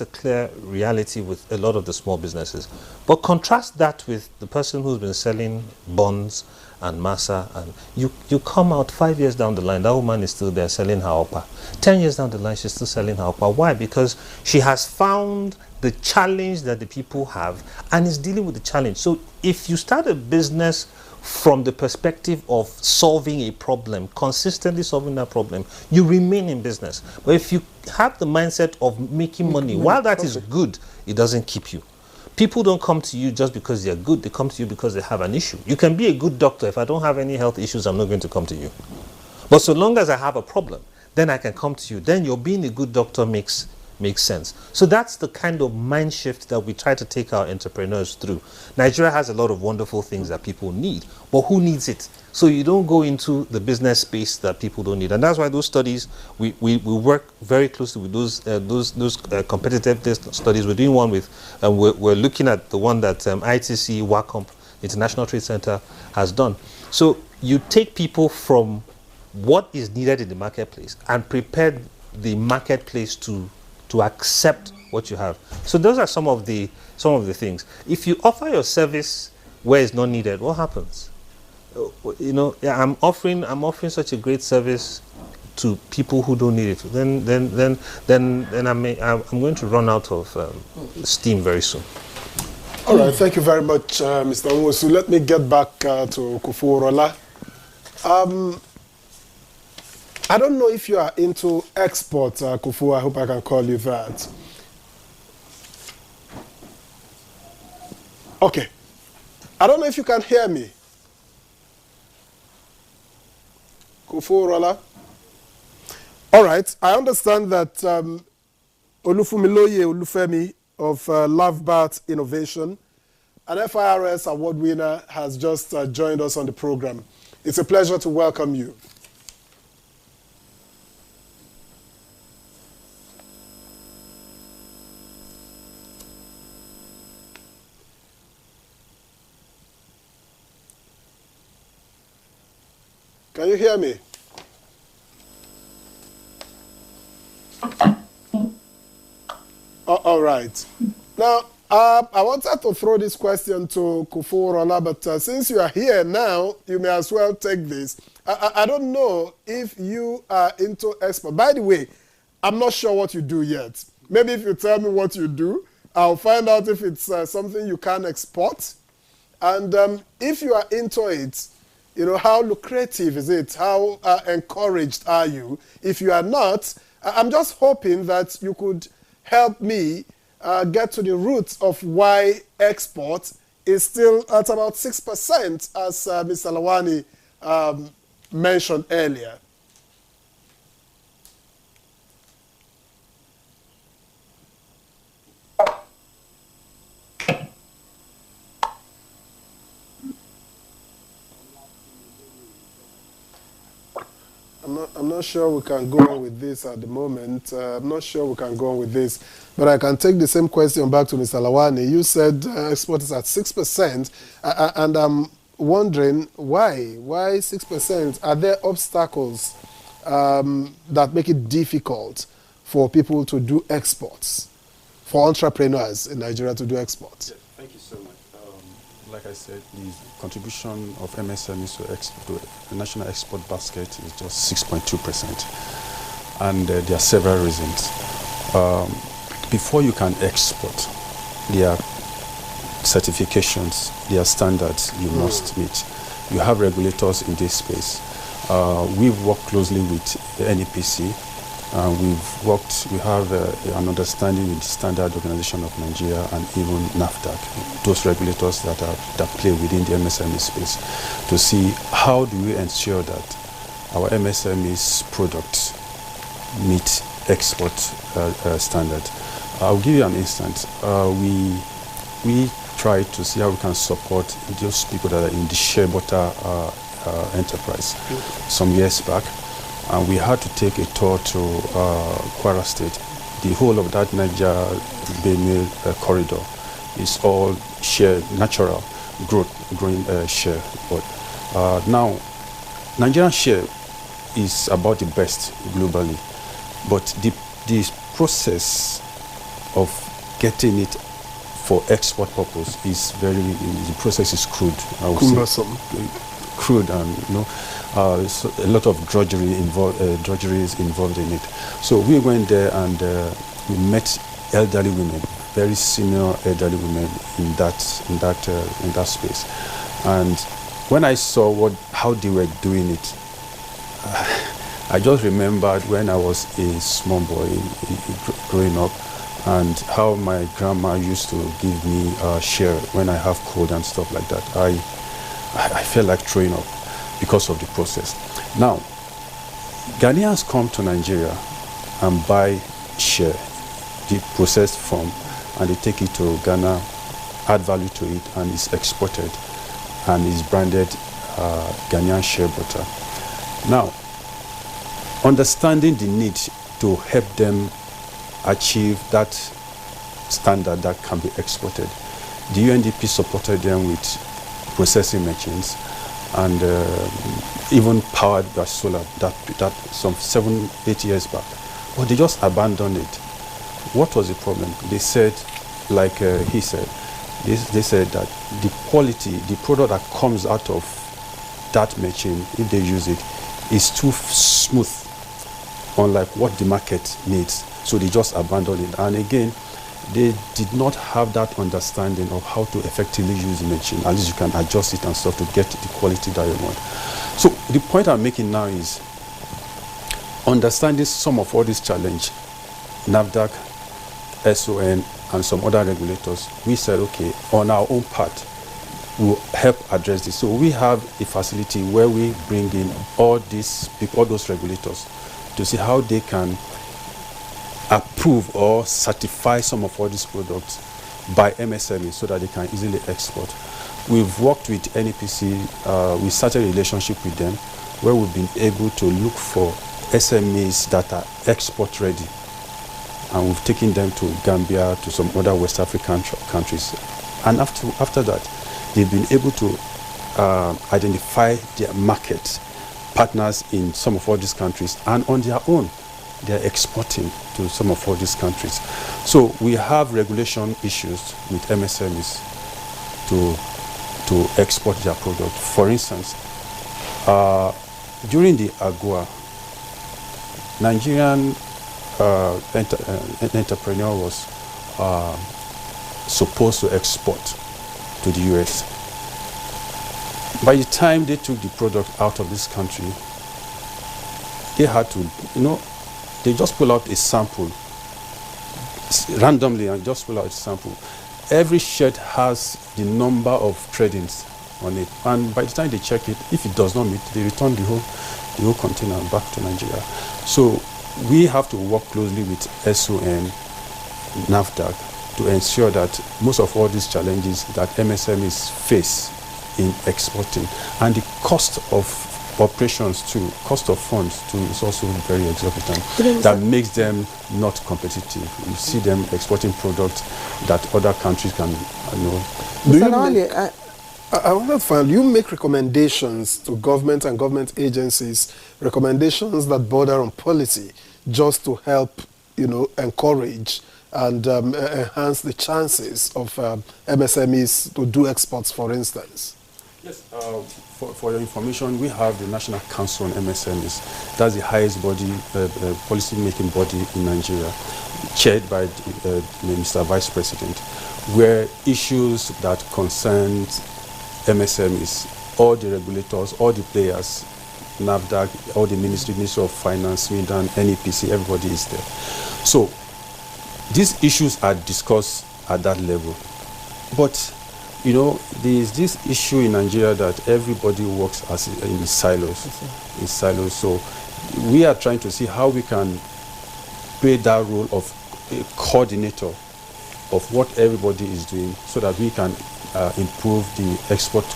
a clear reality with a lot of the small businesses. But contrast that with the person who's been selling bonds and masa, and you come out 5 years down the line, that woman is still there selling her oppa. 10 years down the line, she's still selling her oppa. Why? Because she has found the challenge that the people have and is dealing with the challenge. So if you start a business from the perspective of solving a problem, consistently solving that problem, you remain in business. But if you have the mindset of making money, while that is good, it doesn't keep you. People don't come to you just because they're good. They come to you because they have an issue. You can be a good doctor. If I don't have any health issues, I'm not going to come to you. But so long as I have a problem, then I can come to you. Then your being a good doctor makes sense. So that's the kind of mind shift that we try to take our entrepreneurs through. Nigeria has a lot of wonderful things that people need, but who needs it? So you don't go into the business space that people don't need. And that's why those studies, we work very closely with those competitive studies. We're doing one with, we're looking at the one that ITC, WACOMP, International Trade Center has done. So you take people from what is needed in the marketplace and prepare the marketplace to accept what you have. So those are some of the things. If you offer your service where it's not needed, what happens? You know, yeah, I'm offering such a great service to people who don't need it. Then I'm going to run out of steam very soon. All right, thank you very much, Mr. Nwosu. Let me get back to Kofoworola. I don't know if you are into exports, Kofo. I hope I can call you that. Okay. I don't know if you can hear me. Koforola. All right. I understand that Olufumiloye Olufemi of LoveBat Innovation, an FIRS award winner, has just joined us on the program. It's a pleasure to welcome you. Can you hear me? All right. Now, I wanted to throw this question to Koforola, but since you are here now, you may as well take this. I don't know if you are into export. By the way, I'm not sure what you do yet. Maybe if you tell me what you do, I'll find out if it's something you can export. And if you are into it, you know, how lucrative is it? How encouraged are you? If you are not, I'm just hoping that you could help me get to the roots of why export is still at about 6%, as Mr. Lawani mentioned earlier. I'm not sure we can go on with this at the moment. I'm not sure we can go on with this. But I can take the same question back to Mr. Lawani. You said export is at 6%, and I'm wondering why? Why 6%? Are there obstacles that make it difficult for people to do exports, for entrepreneurs in Nigeria to do exports? Yeah, thank you so much. Like I said, the contribution of MSMEs to the national export basket is just 6.2%. And there are several reasons. Before you can export, there are certifications, there are standards you must meet. You have regulators in this space. We've worked closely with the NEPC. We have an understanding with the Standard Organization of Nigeria and even NAFDAC, those regulators that play within the MSME space, to see how do we ensure that our MSME's products meet export standards. I'll give you an instance. We try to see how we can support those people that are in the shea butter enterprise some years back. And we had to take a tour to Kwara State. The whole of that Niger-Benue corridor is all share, natural growing share. But now, Nigerian share is about the best globally. But the process of getting it for export purpose is the process is crude. Cumbersome. Crude, and so a lot of drudgery is involved in it. So we went there and we met elderly women, very senior elderly women in that space. And when I saw how they were doing it, I just remembered when I was a small boy growing up, and how my grandma used to give me a share when I have cold and stuff like that. I felt like throwing up because of the process. Now, Ghanaians come to Nigeria and buy share, the processed form, and they take it to Ghana, add value to it, and it's exported and is branded Ghanaian shea butter. Now, understanding the need to help them achieve that standard that can be exported, the UNDP supported them with processing machines, and even powered by solar that some 7-8 years back. But they just abandoned it. What was the problem? They said, like he said, they said that the quality, the product that comes out of that machine, if they use it, is too smooth, unlike what the market needs. So they just abandoned it. And again, they did not have that understanding of how to effectively use the machine. At least you can adjust it and stuff to get the quality that you want. So the point I'm making now is understanding some of all these challenges, NAFDAC, SON, and some other regulators. We said, okay, on our own part, will help address this. So we have a facility where we bring in all those regulators to see how they can approve or certify some of all these products by MSMEs so that they can easily export. We've worked with NEPC, we started a relationship with them where we've been able to look for SMEs that are export ready. And we've taken them to Gambia, to some other West African countries. And after that, they've been able to identify their market partners in some of all these countries, and on their own, they're exporting to some of all these countries. So we have regulation issues with MSMEs to export their product. For instance, during the AGOA, Nigerian entrepreneur was supposed to export to the US. By the time they took the product out of this country, they had to, they just pull out a sample randomly and just pull out a sample. Every shirt has the number of treadings on it, and by the time they check it, if it does not meet, they return the whole container back to Nigeria. So we have to work closely with SON, NAFDAC, to ensure that most of all these challenges that MSMEs face in exporting, and the cost of operations too, cost of funds too, is also very exorbitant. That makes them not competitive. You see them exporting products that other countries can, I want to find, you make recommendations to government and government agencies, recommendations that border on policy, just to help, encourage and enhance the chances of MSMEs to do exports, for instance. Yes, for your information, we have the National Council on MSMEs. That's the highest body, policy-making body in Nigeria, chaired by Mr. Vice President, where issues that concern MSMEs, all the regulators, all the players, NAFDAC, all the Ministry of Finance, MIDAN, NEPC, everybody is there. So these issues are discussed at that level. But there is this issue in Nigeria that everybody works as in silos. In silos. So we are trying to see how we can play that role of a coordinator of what everybody is doing, so that we can improve the export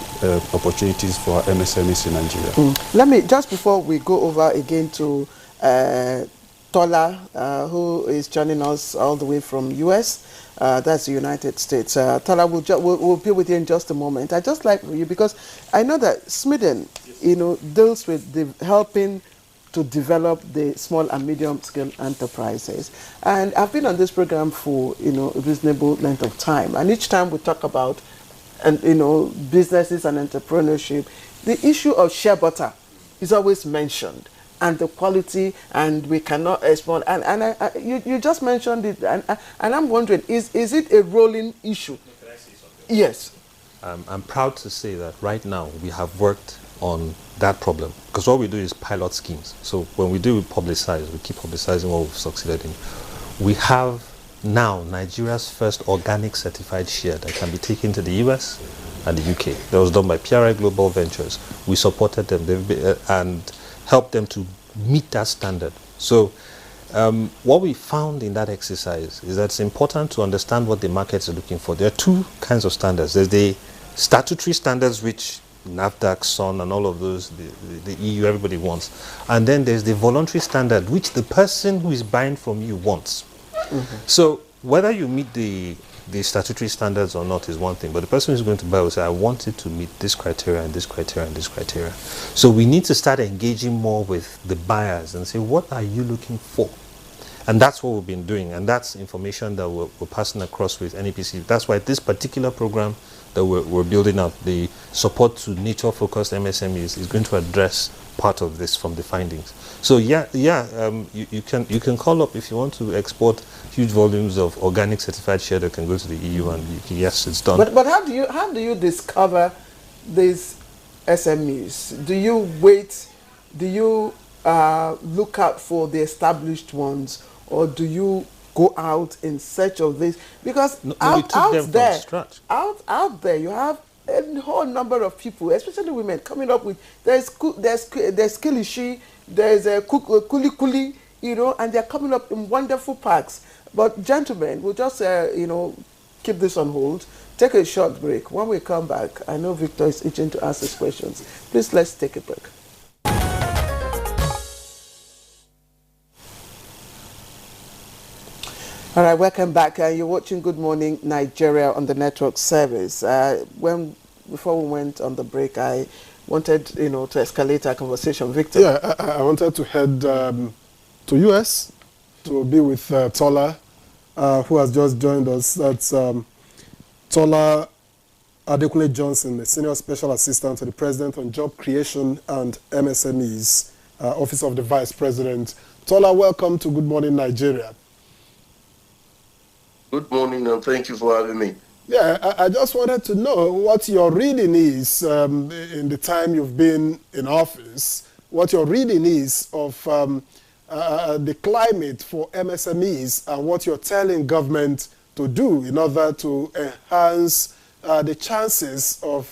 opportunities for our MSMEs in Nigeria. Let me, just before we go over again to Tola, who is joining us all the way from US. That's the United States. Tola, we'll be with you in just a moment. I just like you because I know that Smiden, deals with helping to develop the small and medium scale enterprises. And I've been on this program for a reasonable length of time. And each time we talk about businesses and entrepreneurship, the issue of shea butter is always mentioned, and the quality, and we cannot export. And you just mentioned it, and I'm wondering, is it a rolling issue? Can I say something? Yes. I'm proud to say that right now we have worked on that problem, because what we do is pilot schemes. So when we do publicize, we keep publicizing what we've succeeded in. We have now Nigeria's first organic certified shea that can be taken to the US and the UK. That was done by PRI Global Ventures. We supported them and helped them to meet that standard. So what we found in that exercise is that it's important to understand what the markets are looking for. There are two kinds of standards. There's the statutory standards, which NAFDAC, SON, and all of those, the EU, everybody wants. And then there's the voluntary standard, which the person who is buying from you wants. So whether you meet the statutory standards or not is one thing, but the person who's going to buy will say, I want it to meet this criteria and this criteria and this criteria. So we need to start engaging more with the buyers and say, what are you looking for? And that's what we've been doing, and that's information that we're passing across with NEPC. That's why this particular program that we're building up, the support to nature-focused MSMEs, is going to address part of this from the findings. So you can call up if you want to export huge volumes of organic certified shea that can go to the EU, and yes, it's done. But how do you discover these SMEs? Do you wait? Do you look out for the established ones, or do you go out in search of this? Because out there you have a whole number of people, especially women, coming up with there's kilishi, there's a kuli kuli, you know, and they're coming up in wonderful packs. But gentlemen, we'll just you know, keep this on hold. Take a short break. When we come back, I know Victor is itching to ask his questions. Please, let's take a break. All right, welcome back. You're watching Good Morning Nigeria on the network service. Before we went on the break, I wanted, you know, to escalate our conversation. Victor? Yeah, I wanted to head to US to be with Tola, who has just joined us. That's Tola Adekunle Johnson, the Senior Special Assistant to the President on Job Creation and MSMEs, Office of the Vice President. Tola, welcome to Good Morning Nigeria. Good morning, and thank you for having me. Yeah, I just wanted to know what your reading is in the time you've been in office, what your reading is of the climate for MSMEs and what you're telling government to do in order to enhance the chances of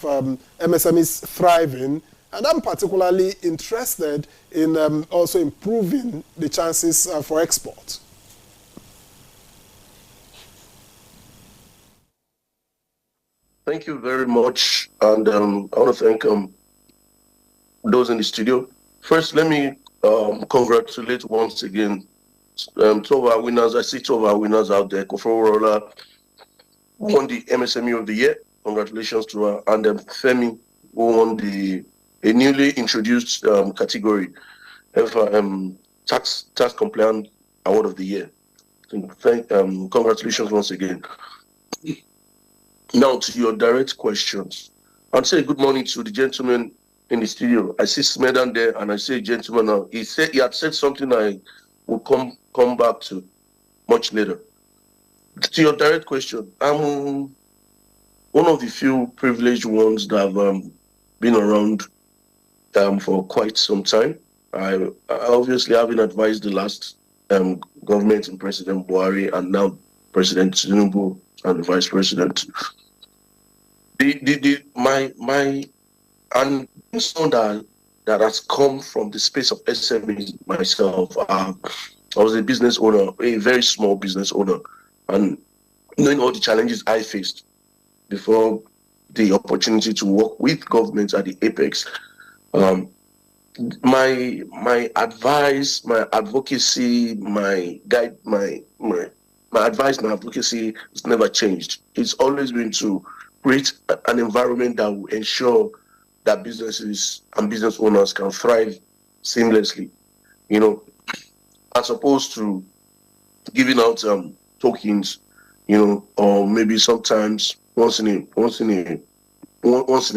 MSMEs thriving. And I'm particularly interested in also improving the chances for export. Thank you very much, and I want to thank those in the studio. First, let me congratulate once again 2 of our winners. I see 2 of our winners out there. POWERHOUSE won the MSME of the year. Congratulations to her. And Femi, who won a newly introduced category, tax compliant award of the year. Congratulations once again. Now to your direct questions. I'd say good morning to the gentleman in the studio. I see Smedan there, and I say gentleman now. He had said something I will come back to much later. To your direct question, I'm one of the few privileged ones that have been around for quite some time. I obviously haven't advised the last government and President Buhari, and now President Tinubu and the Vice President. My that has come from the space of SMEs myself. I was a business owner, a very small business owner, and knowing all the challenges I faced before the opportunity to work with governments at the apex. My advice, my advocacy, my guide, my advice, my advocacy has never changed. It's always been to create an environment that will ensure that businesses and business owners can thrive seamlessly, you know, as opposed to giving out tokens, you know, or maybe sometimes once in a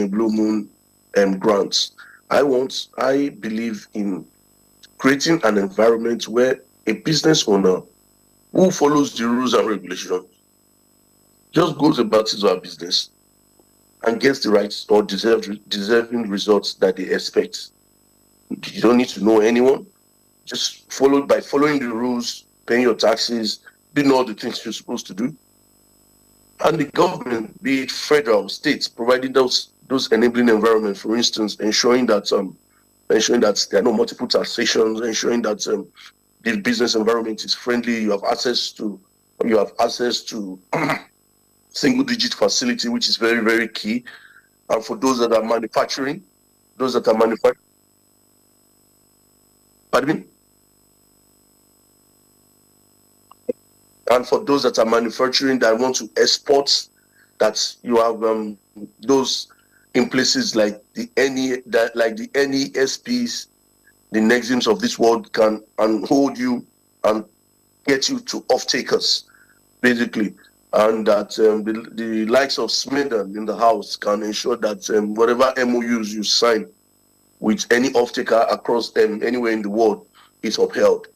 blue moon grants. I believe in creating an environment where a business owner who follows the rules and regulations just goes about his own business and gets the rights or deserving results that they expect. You don't need to know anyone. Just following the rules, paying your taxes, doing all the things you're supposed to do. And the government, be it federal, states, providing those enabling environment, for instance, ensuring that there are no multiple taxations, ensuring that the business environment is friendly, you have access to single-digit facility, which is very, very key. And for those that are manufacturing, pardon me? And for those that are manufacturing that want to export, that you have those in places like the NESPs, the Nexims of this world can hold you and get you to off-takers, basically. And that the likes of Smedan in the house can ensure that whatever MOUs you sign with any off-taker across anywhere in the world is upheld.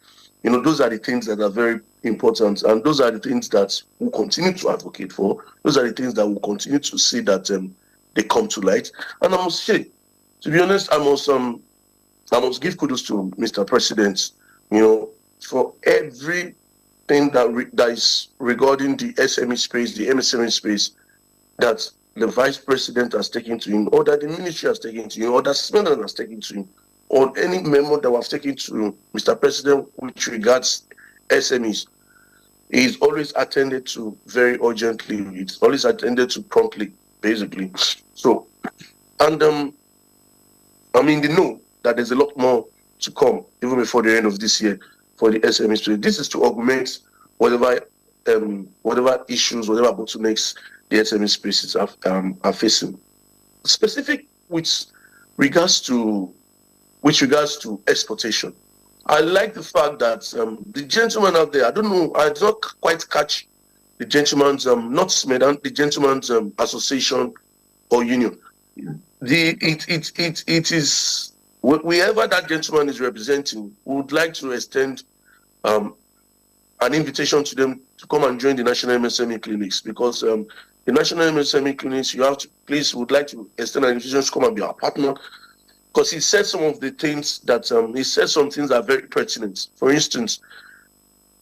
You know, those are the things that are very important, and those are the things that we'll continue to advocate for. Those are the things that we'll continue to see that they come to light. And I must say, to be honest, I must give kudos to Mr. President, you know, for everything that is regarding the SME space, the MSME space, that the vice president has taken to him, or that the ministry has taken to him, or that Smithland has taken to him, or any memo that was taken to Mr. President which regards SMEs, is always attended to very urgently. It's always attended to promptly, basically. So, and I mean, they know that there's a lot more to come even before the end of this year for the SMEs. This is to augment whatever issues, whatever bottlenecks the SME spaces are facing. Specific with regards to exportation, I like the fact that the gentleman out there, I don't know, I did not quite catch the gentleman's, not Smedan, the gentleman's association or union. It is, wherever that gentleman is representing, we would like to extend an invitation to them to come and join the National MSME Clinics, because the National MSME Clinics, would like to extend an invitation to come and be our partner, because he said some of the things that, he said some things that are very pertinent. For instance,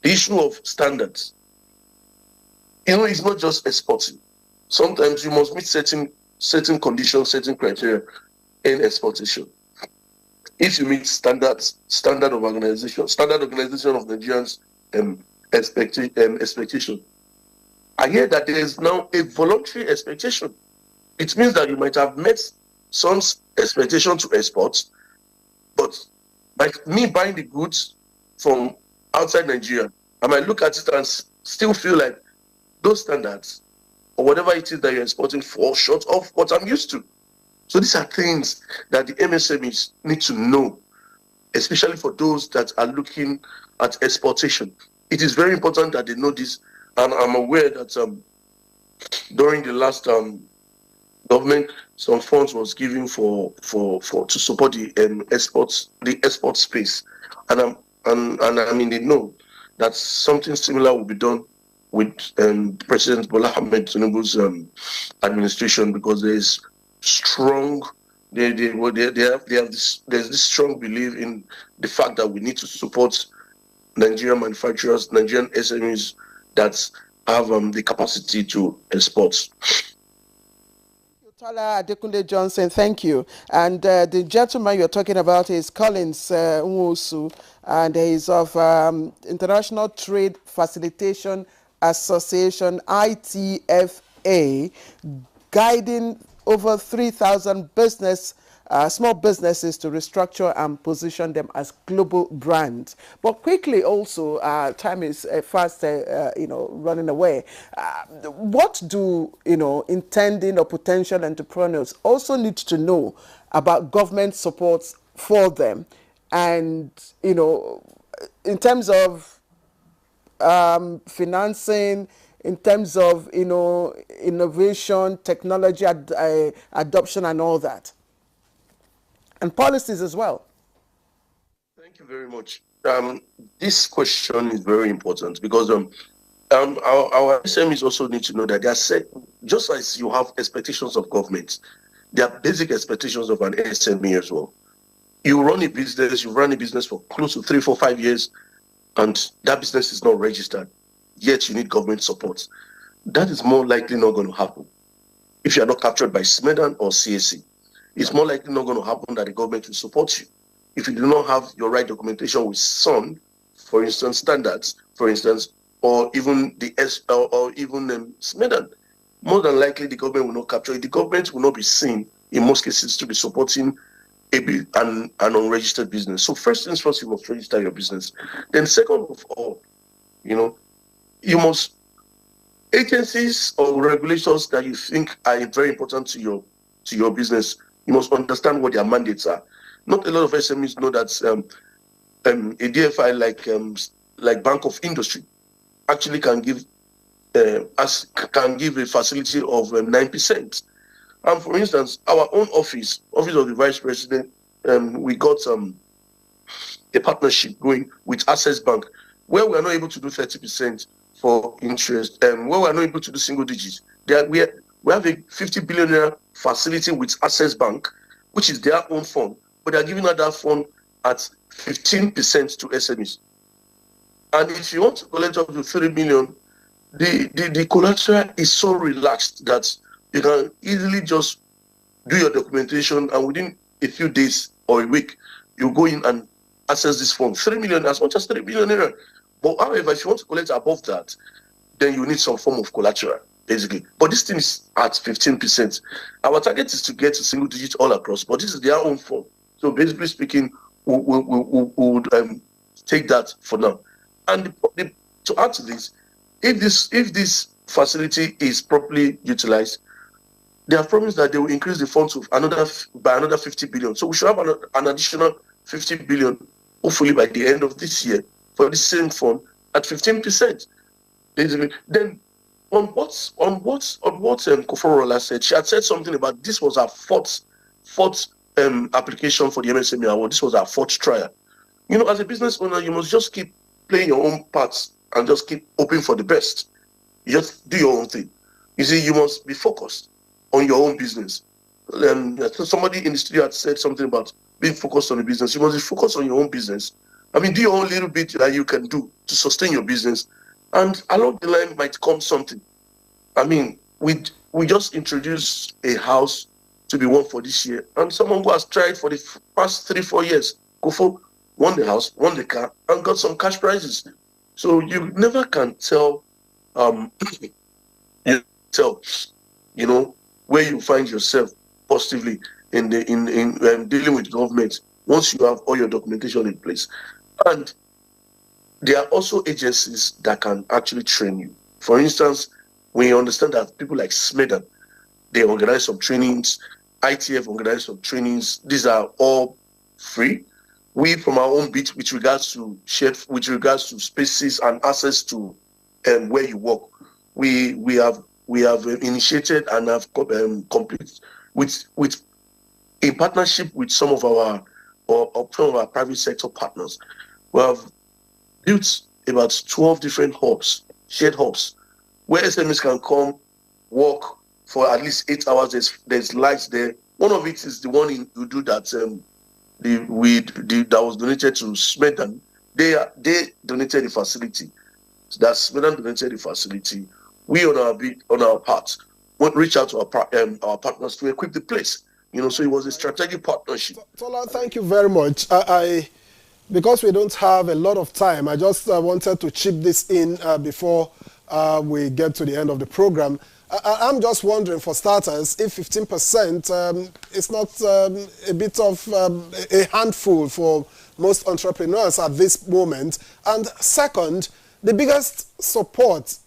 the issue of standards. It's not just exporting. Sometimes you must meet certain conditions, certain criteria in exportation. If you meet standard of organization of Nigerians' expectation, I hear that there is now a voluntary expectation. It means that you might have met some expectation to export, but by me buying the goods from outside Nigeria, I might look at it and still feel like those standards or whatever it is that you're exporting fall short of what I'm used to. So these are things that the MSMEs need to know, especially for those that are looking at exportation. It is very important that they know this, and I'm aware that during the last government, some funds was given to support the export space, and I mean, they know that something similar will be done with President Bola Ahmed Tinubu's administration, because there's strong, there's this strong belief in the fact that we need to support Nigerian manufacturers, Nigerian SMEs that have the capacity to export. Tola Adekunle Johnson, thank you. And the gentleman you're talking about is Collins Nwosu, and he's of International Trade Facilitation Association, ITFA, guiding over 3,000 small businesses to restructure and position them as global brands. But quickly also, time is fast, running away. What do, intending or potential entrepreneurs also need to know about government supports for them? And, in terms of financing, in terms of, innovation, technology adoption and all that. And policies as well. Thank you very much. This question is very important, because our SMEs also need to know that they are set, just as you have expectations of government, there are basic expectations of an SME as well. You run a business for close to 3, 4, 5 years, and that business is not registered, yet you need government support. That is more likely not going to happen if you are not captured by SMEDAN or CAC. It's more likely not going to happen that the government will support you if you do not have your right documentation with SON, for instance, standards, for instance, or even the SMEDAN. More than likely, the government will not capture it. The government will not be seen, in most cases, to be supporting an unregistered business. So first things first, you must register your business. Then second of all, you must, agencies or regulations that you think are very important to your business, you must understand what their mandates are. Not a lot of SMEs know that a DFI like Bank of Industry actually can give a facility of 9%. And for instance, our own office of the Vice President, we got a partnership going with Access Bank, where we are not able to do 30% for interest, where we are not able to do single digits. We have a 50 billion naira facility with Access Bank, which is their own fund, but they are giving out that fund at 15% to SMEs. And if you want to collect up to 3 million, the collateral is so relaxed that You can easily just do your documentation, and within a few days or a week, you go in and access this fund. 3 million, as much as 3 million naira. But however, if you want to collect above that, then you need some form of collateral, basically. But this thing is at 15%. Our target is to get to single digit all across, but this is their own fund. So basically speaking, we would take that for now. And to add to this, if this facility is properly utilized, they have promised that they will increase the funds by another 50 billion. So we should have an additional 50 billion, hopefully by the end of this year, for the same fund at 15%. Then on what Koforola said, she had said something about this was our fourth application for the MSME award. This was our fourth trial. You know, as a business owner, you must just keep playing your own parts and just keep hoping for the best. You just do your own thing. You see, you must be focused on your own business. Somebody in the studio had said something about being focused on the business. You must be focused on your own business. I mean, do your own little bit that you can do to sustain your business, and along the line might come something. I mean, we just introduced a house to be won for this year, and someone who has tried for the past 3-4 years, won the house, won the car, and got some cash prizes. So you never can tell, you know, where you find yourself positively in dealing with government once you have all your documentation in place. And there are also agencies that can actually train you. For instance, when you understand that people like Smedan, they organize some trainings, ITF organize some trainings. These are all free. We, from our own bit, with regards to spaces and access to where you work, we have initiated and have completed with in partnership with some of our private sector partners. We have built about 12 different hubs, shared hubs, where SMEs can come work for at least 8 hours. There's lights there. One of it is the one in Udu that that was donated to Smedan. They donated the facility. So that Smedan donated the facility. We on our part won't reach out to our partners to equip the place. You know, so it was a strategic partnership. Tola, thank you very much. Because we don't have a lot of time, I just wanted to chip this in before we get to the end of the program. I'm just wondering, for starters, if 15% is not a bit of a handful for most entrepreneurs at this moment. And second, the biggest support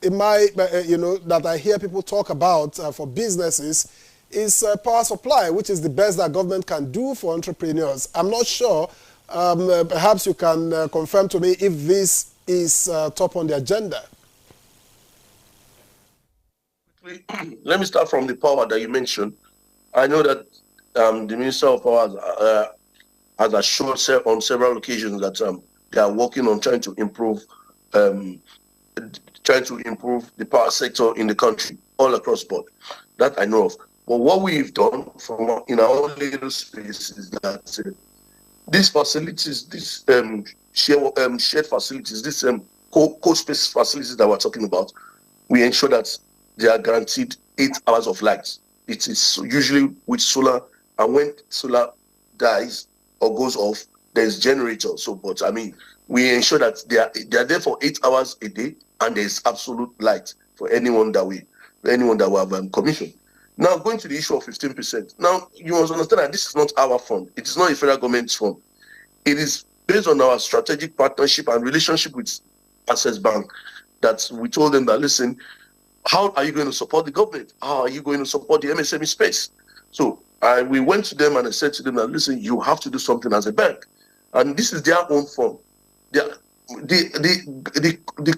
in my, that I hear people talk about for businesses is power supply, which is the best that government can do for entrepreneurs. I'm not sure. Perhaps you can confirm to me if this is top on the agenda. Let me start from the power that you mentioned. I know that the Minister of Power has assured on several occasions that they are working on trying to improve the power sector in the country, all across board. That I know of. But what we've done in our own little space is that these facilities, these shared facilities, these co-space facilities that we're talking about, we ensure that they are guaranteed 8 hours of light. It is usually with solar, and when solar dies or goes off, there's generator. So, but I mean, we ensure that they are there for 8 hours a day, and there's absolute light for anyone that we have commissioned. Now, going to the issue of 15%. Now, you must understand that this is not our fund. It is not a federal government's fund. It is based on our strategic partnership and relationship with Access Bank that we told them that, listen, how are you going to support the government? How are you going to support the MSME space? So we went to them and I said to them that, listen, you have to do something as a bank. And this is their own fund. The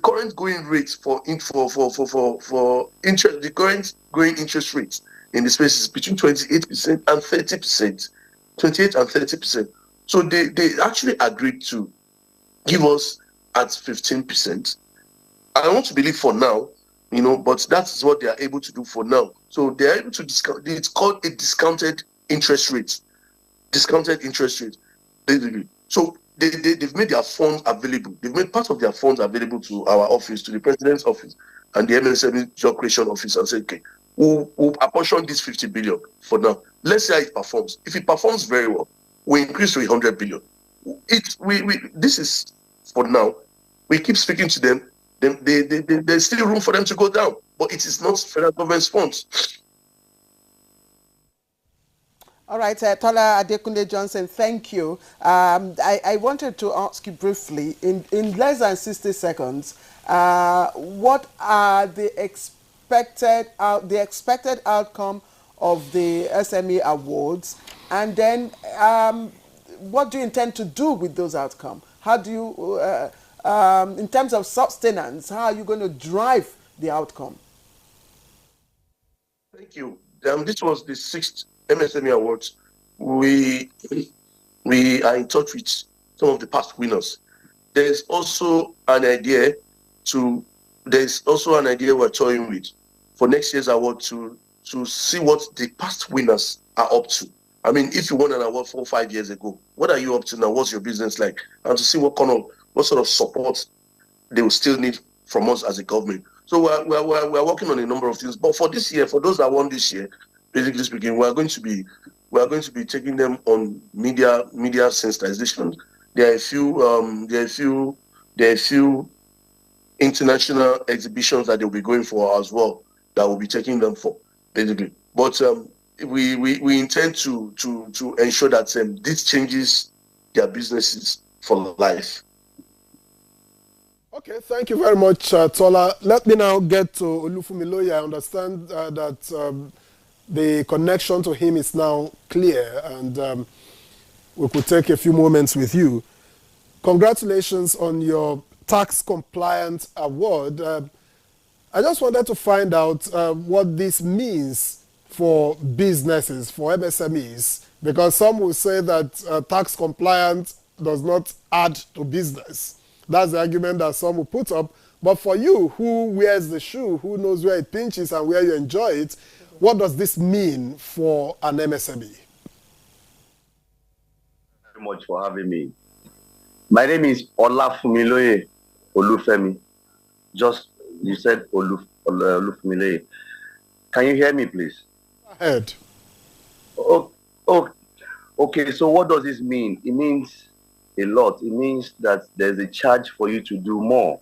current going rates for interest, the current going interest rates in the space is between 28% and 30%, 28 and 30%. So they actually agreed to give us at 15%. I want to believe for now, but that's what they are able to do for now. So they are able to discount. It's called a discounted interest rate. Discounted interest rate, basically. So they've made their funds available. They've made part of their funds available to our office, to the president's office, and the MSME Job Creation Office, and said, okay, we'll apportion this 50 billion for now. Let's see how it performs. If it performs very well, we increase to 100 billion. This is for now. We keep speaking to them. There's still room for them to go down, but it is not federal government's funds. All right, Tola Adekunle Johnson, thank you. I wanted to ask you briefly, in less than 60 seconds, what are the expected outcome of the SME awards, and then what do you intend to do with those outcomes? How do you, in terms of sustenance, how are you going to drive the outcome? Thank you. This was the 6th MSME Awards. We are in touch with some of the past winners. There's also an idea we're toying with for next year's award to see what the past winners are up to. I mean, if you won an award 4 or 5 years ago, what are you up to now? What's your business like? And to see what sort of support they will still need from us as a government. So we're working on a number of things. But for this year, for those that won this year, basically speaking, we are going to be taking them on media sensitization. There are a few international exhibitions that they'll be going for as well, that we'll be taking them for, basically. But we intend to ensure that this changes their businesses for life. Okay, thank you very much, Tola. Let me now get to Olufumiloye. I understand that the connection to him is now clear, and we could take a few moments with you. Congratulations on your tax compliance award. I just wanted to find out what this means for businesses, for MSMEs, because some will say that tax compliance does not add to business. That's the argument that some will put up. But for you, who wears the shoe, who knows where it pinches and where you enjoy it, what does this mean for an MSME? Thank you very much for having me. My name is Olafumiloye Olufemi. Just, you said Olufumiloye. Can you hear me, please? Go ahead. Okay, so what does this mean? It means a lot. It means that there's a charge for you to do more.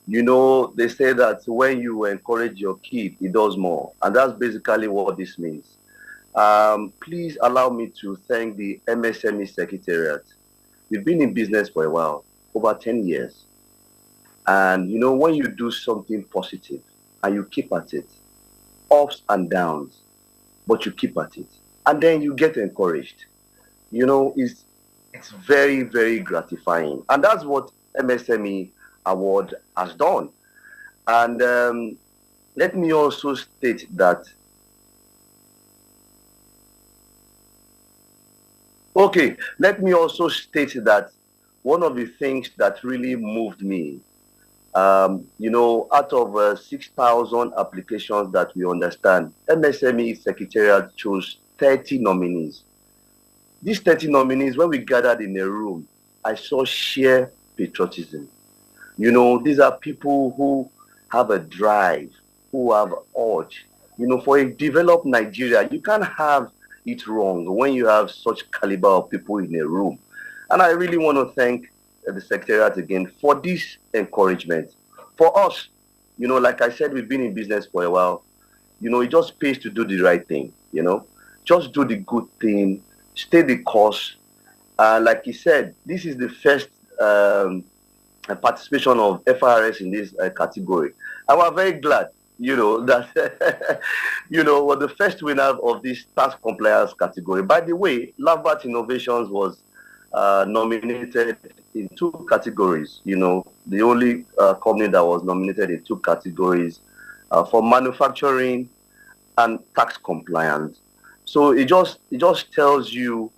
You know, they say that when you encourage your kid, he does more. And that's basically what this means. Please allow me to thank the MSME Secretariat. We've been in business for a while, over 10 years. And, you know, when you do something positive and you keep at it, ups and downs, but you keep at it, and then you get encouraged, you know, it's very, very gratifying. And that's what MSME Award has done. And let me also state that, one of the things that really moved me, you know, out of 6,000 applications that we understand, MSME Secretariat chose 30 nominees. These 30 nominees, when we gathered in a room, I saw sheer patriotism. You know, these are people who have a drive, who have urge. You know, for a developed Nigeria, you can't have it wrong when you have such caliber of people in a room. And I really want to thank the Secretariat again for this encouragement. For us, you know, like I said, we've been in business for a while. You know, it just pays to do the right thing, you know. Just do the good thing, stay the course. Like he said, this is the first participation of FRS in this category. And we're very glad, you know, that, you know, we're the first winner of this tax compliance category. By the way, Lambert Innovations was nominated in 2 categories, you know, the only company that was nominated in 2 categories for manufacturing and tax compliance. So it just tells you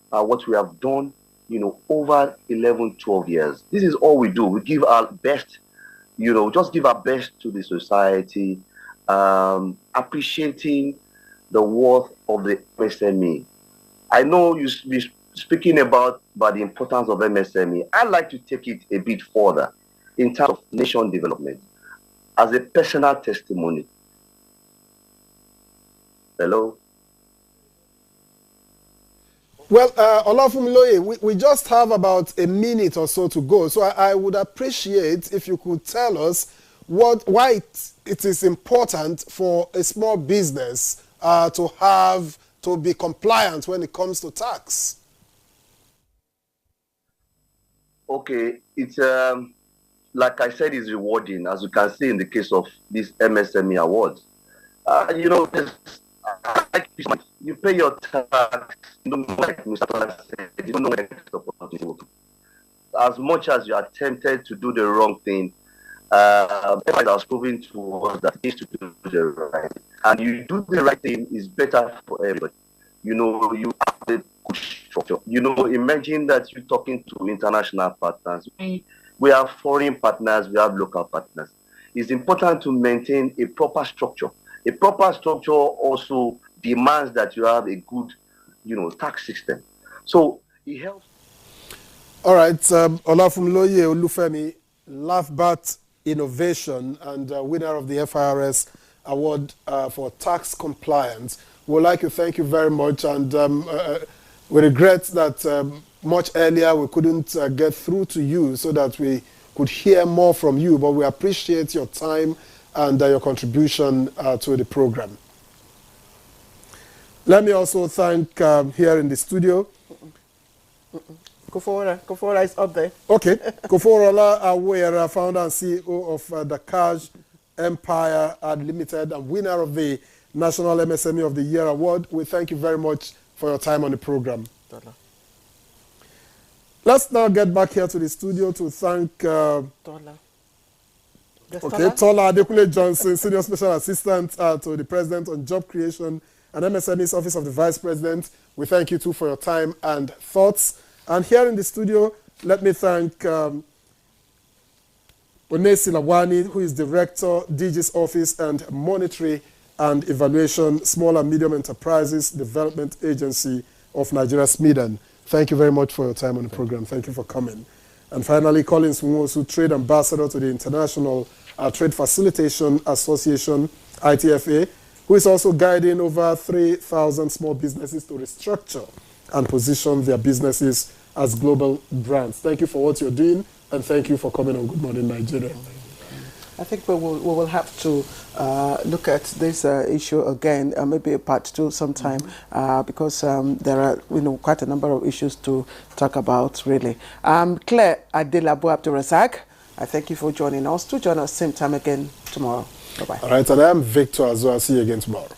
what we have done, you know, over 11, 12 years. This is all we do. We give our best, you know, just give our best to the society, appreciating the worth of the MSME. I know you're speaking about the importance of MSME. I'd like to take it a bit further in terms of nation development. As a personal testimony, Hello? Well, Olafunmiloye, we just have about a minute or so to go. So I would appreciate if you could tell us why it is important for a small business to be compliant when it comes to tax. Okay, it's like I said, it's rewarding, as you can see in the case of these MSME awards. You know, you pay your tax, you don't know like Mr. said, you don't know when it's opportunity will come. As much as you are tempted to do the wrong thing, it has proven to us that is to do the right. And you do the right thing is better for everybody. You know, you have the good structure. You know, imagine that you're talking to international partners. We have foreign partners, we have local partners. It's important to maintain a proper structure. A proper structure also demands that you have a good, you know, tax system. So it helps. All right, Olafunmiloye Olufemi, Laughbat Innovation and winner of the FIRS Award for Tax Compliance. We would like to thank you very much, and we regret that much earlier we couldn't get through to you so that we could hear more from you, but we appreciate your time and your contribution to the program. Let me also thank here in the studio. Kofora is up there. Okay. Koforola Awera, founder and CEO of the Cash Empire Limited and winner of the National MSME of the Year Award. We thank you very much for your time on the program. Let's now get back here to the studio to thank Tola Adekule Johnson, Senior Special Assistant to the President on Job Creation and MSME's Office of the Vice President. We thank you too for your time and thoughts. And here in the studio, let me thank Onesi Lawani, who is Director, DG's Office and Monetary and Evaluation, Small and Medium Enterprises Development Agency of Nigeria, SMEDAN. Thank you very much for your time on the program. Thank you for coming. And finally, Collins Nwosu, Trade Ambassador to the International Trade Facilitation Association, ITFA, who is also guiding over 3,000 small businesses to restructure and position their businesses as global brands. Thank you for what you're doing, and thank you for coming on Good Morning Nigeria. I think we will have to look at this issue again, maybe a part 2 sometime, because there are quite a number of issues to talk about, really. Claire Adelabu Abdurrazak, I thank you for joining us. To join us same time again tomorrow. Bye-bye. All right, and I am Victor as well. See you again tomorrow.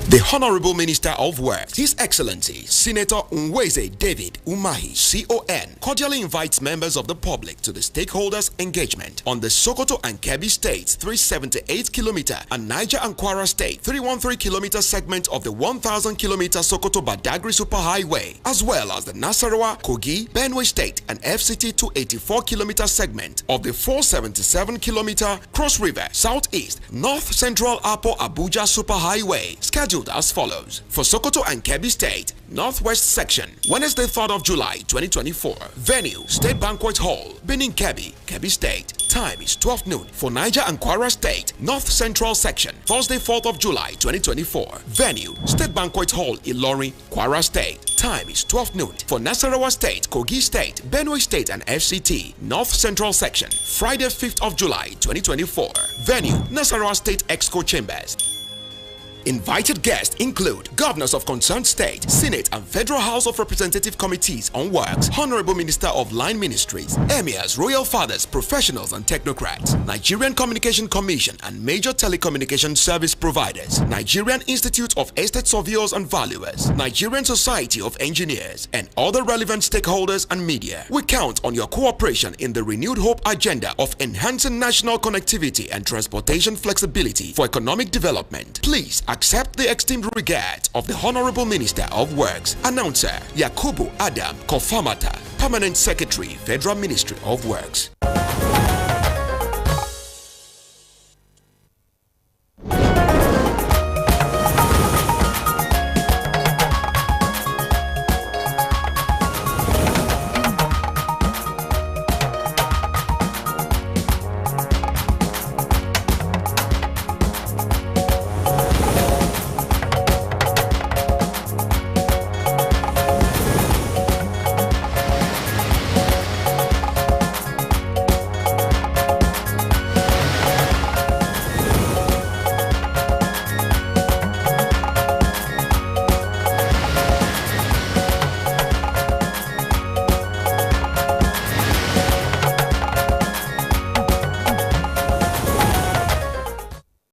The Honorable Minister of Works, His Excellency Senator Nweze David Umahi, CON, cordially invites members of the public to the stakeholders' engagement on the Sokoto and Kebbi States 378-kilometer and Niger and Kwara State 313-kilometer segment of the 1,000-kilometer Sokoto Badagry Superhighway, as well as the Nasarawa, Kogi, Benue State and FCT 284-kilometer segment of the 477-kilometer Cross River Southeast North Central Apo Abuja Superhighway, scheduled as follows. For Sokoto and Kebbi State, Northwest Section, Wednesday 3rd of July 2024. Venue, State Banquet Hall, Benin Kebbi, Kebbi State. Time is 12 noon. For Niger and Kwara State, North Central Section, Thursday 4th of July 2024. Venue, State Banquet Hall, Ilori, Kwara State. Time is 12 noon. For Nasarawa State, Kogi State, Benue State and FCT, North Central Section, Friday 5th of July 2024. Venue, Nasarawa State Exco Chambers. Invited guests include governors of concerned state, Senate and Federal House of Representative Committees on Works, Honorable Minister of Line Ministries, Emirs, Royal Fathers, Professionals and Technocrats, Nigerian Communication Commission and major telecommunication service providers, Nigerian Institute of Estate Surveyors and Valuers, Nigerian Society of Engineers, and other relevant stakeholders and media. We count on your cooperation in the renewed hope agenda of enhancing national connectivity and transportation flexibility for economic development. Please accept the esteemed regards of the Honorable Minister of Works, Announcer Yakubu Adam Kofamata, Permanent Secretary, Federal Ministry of Works.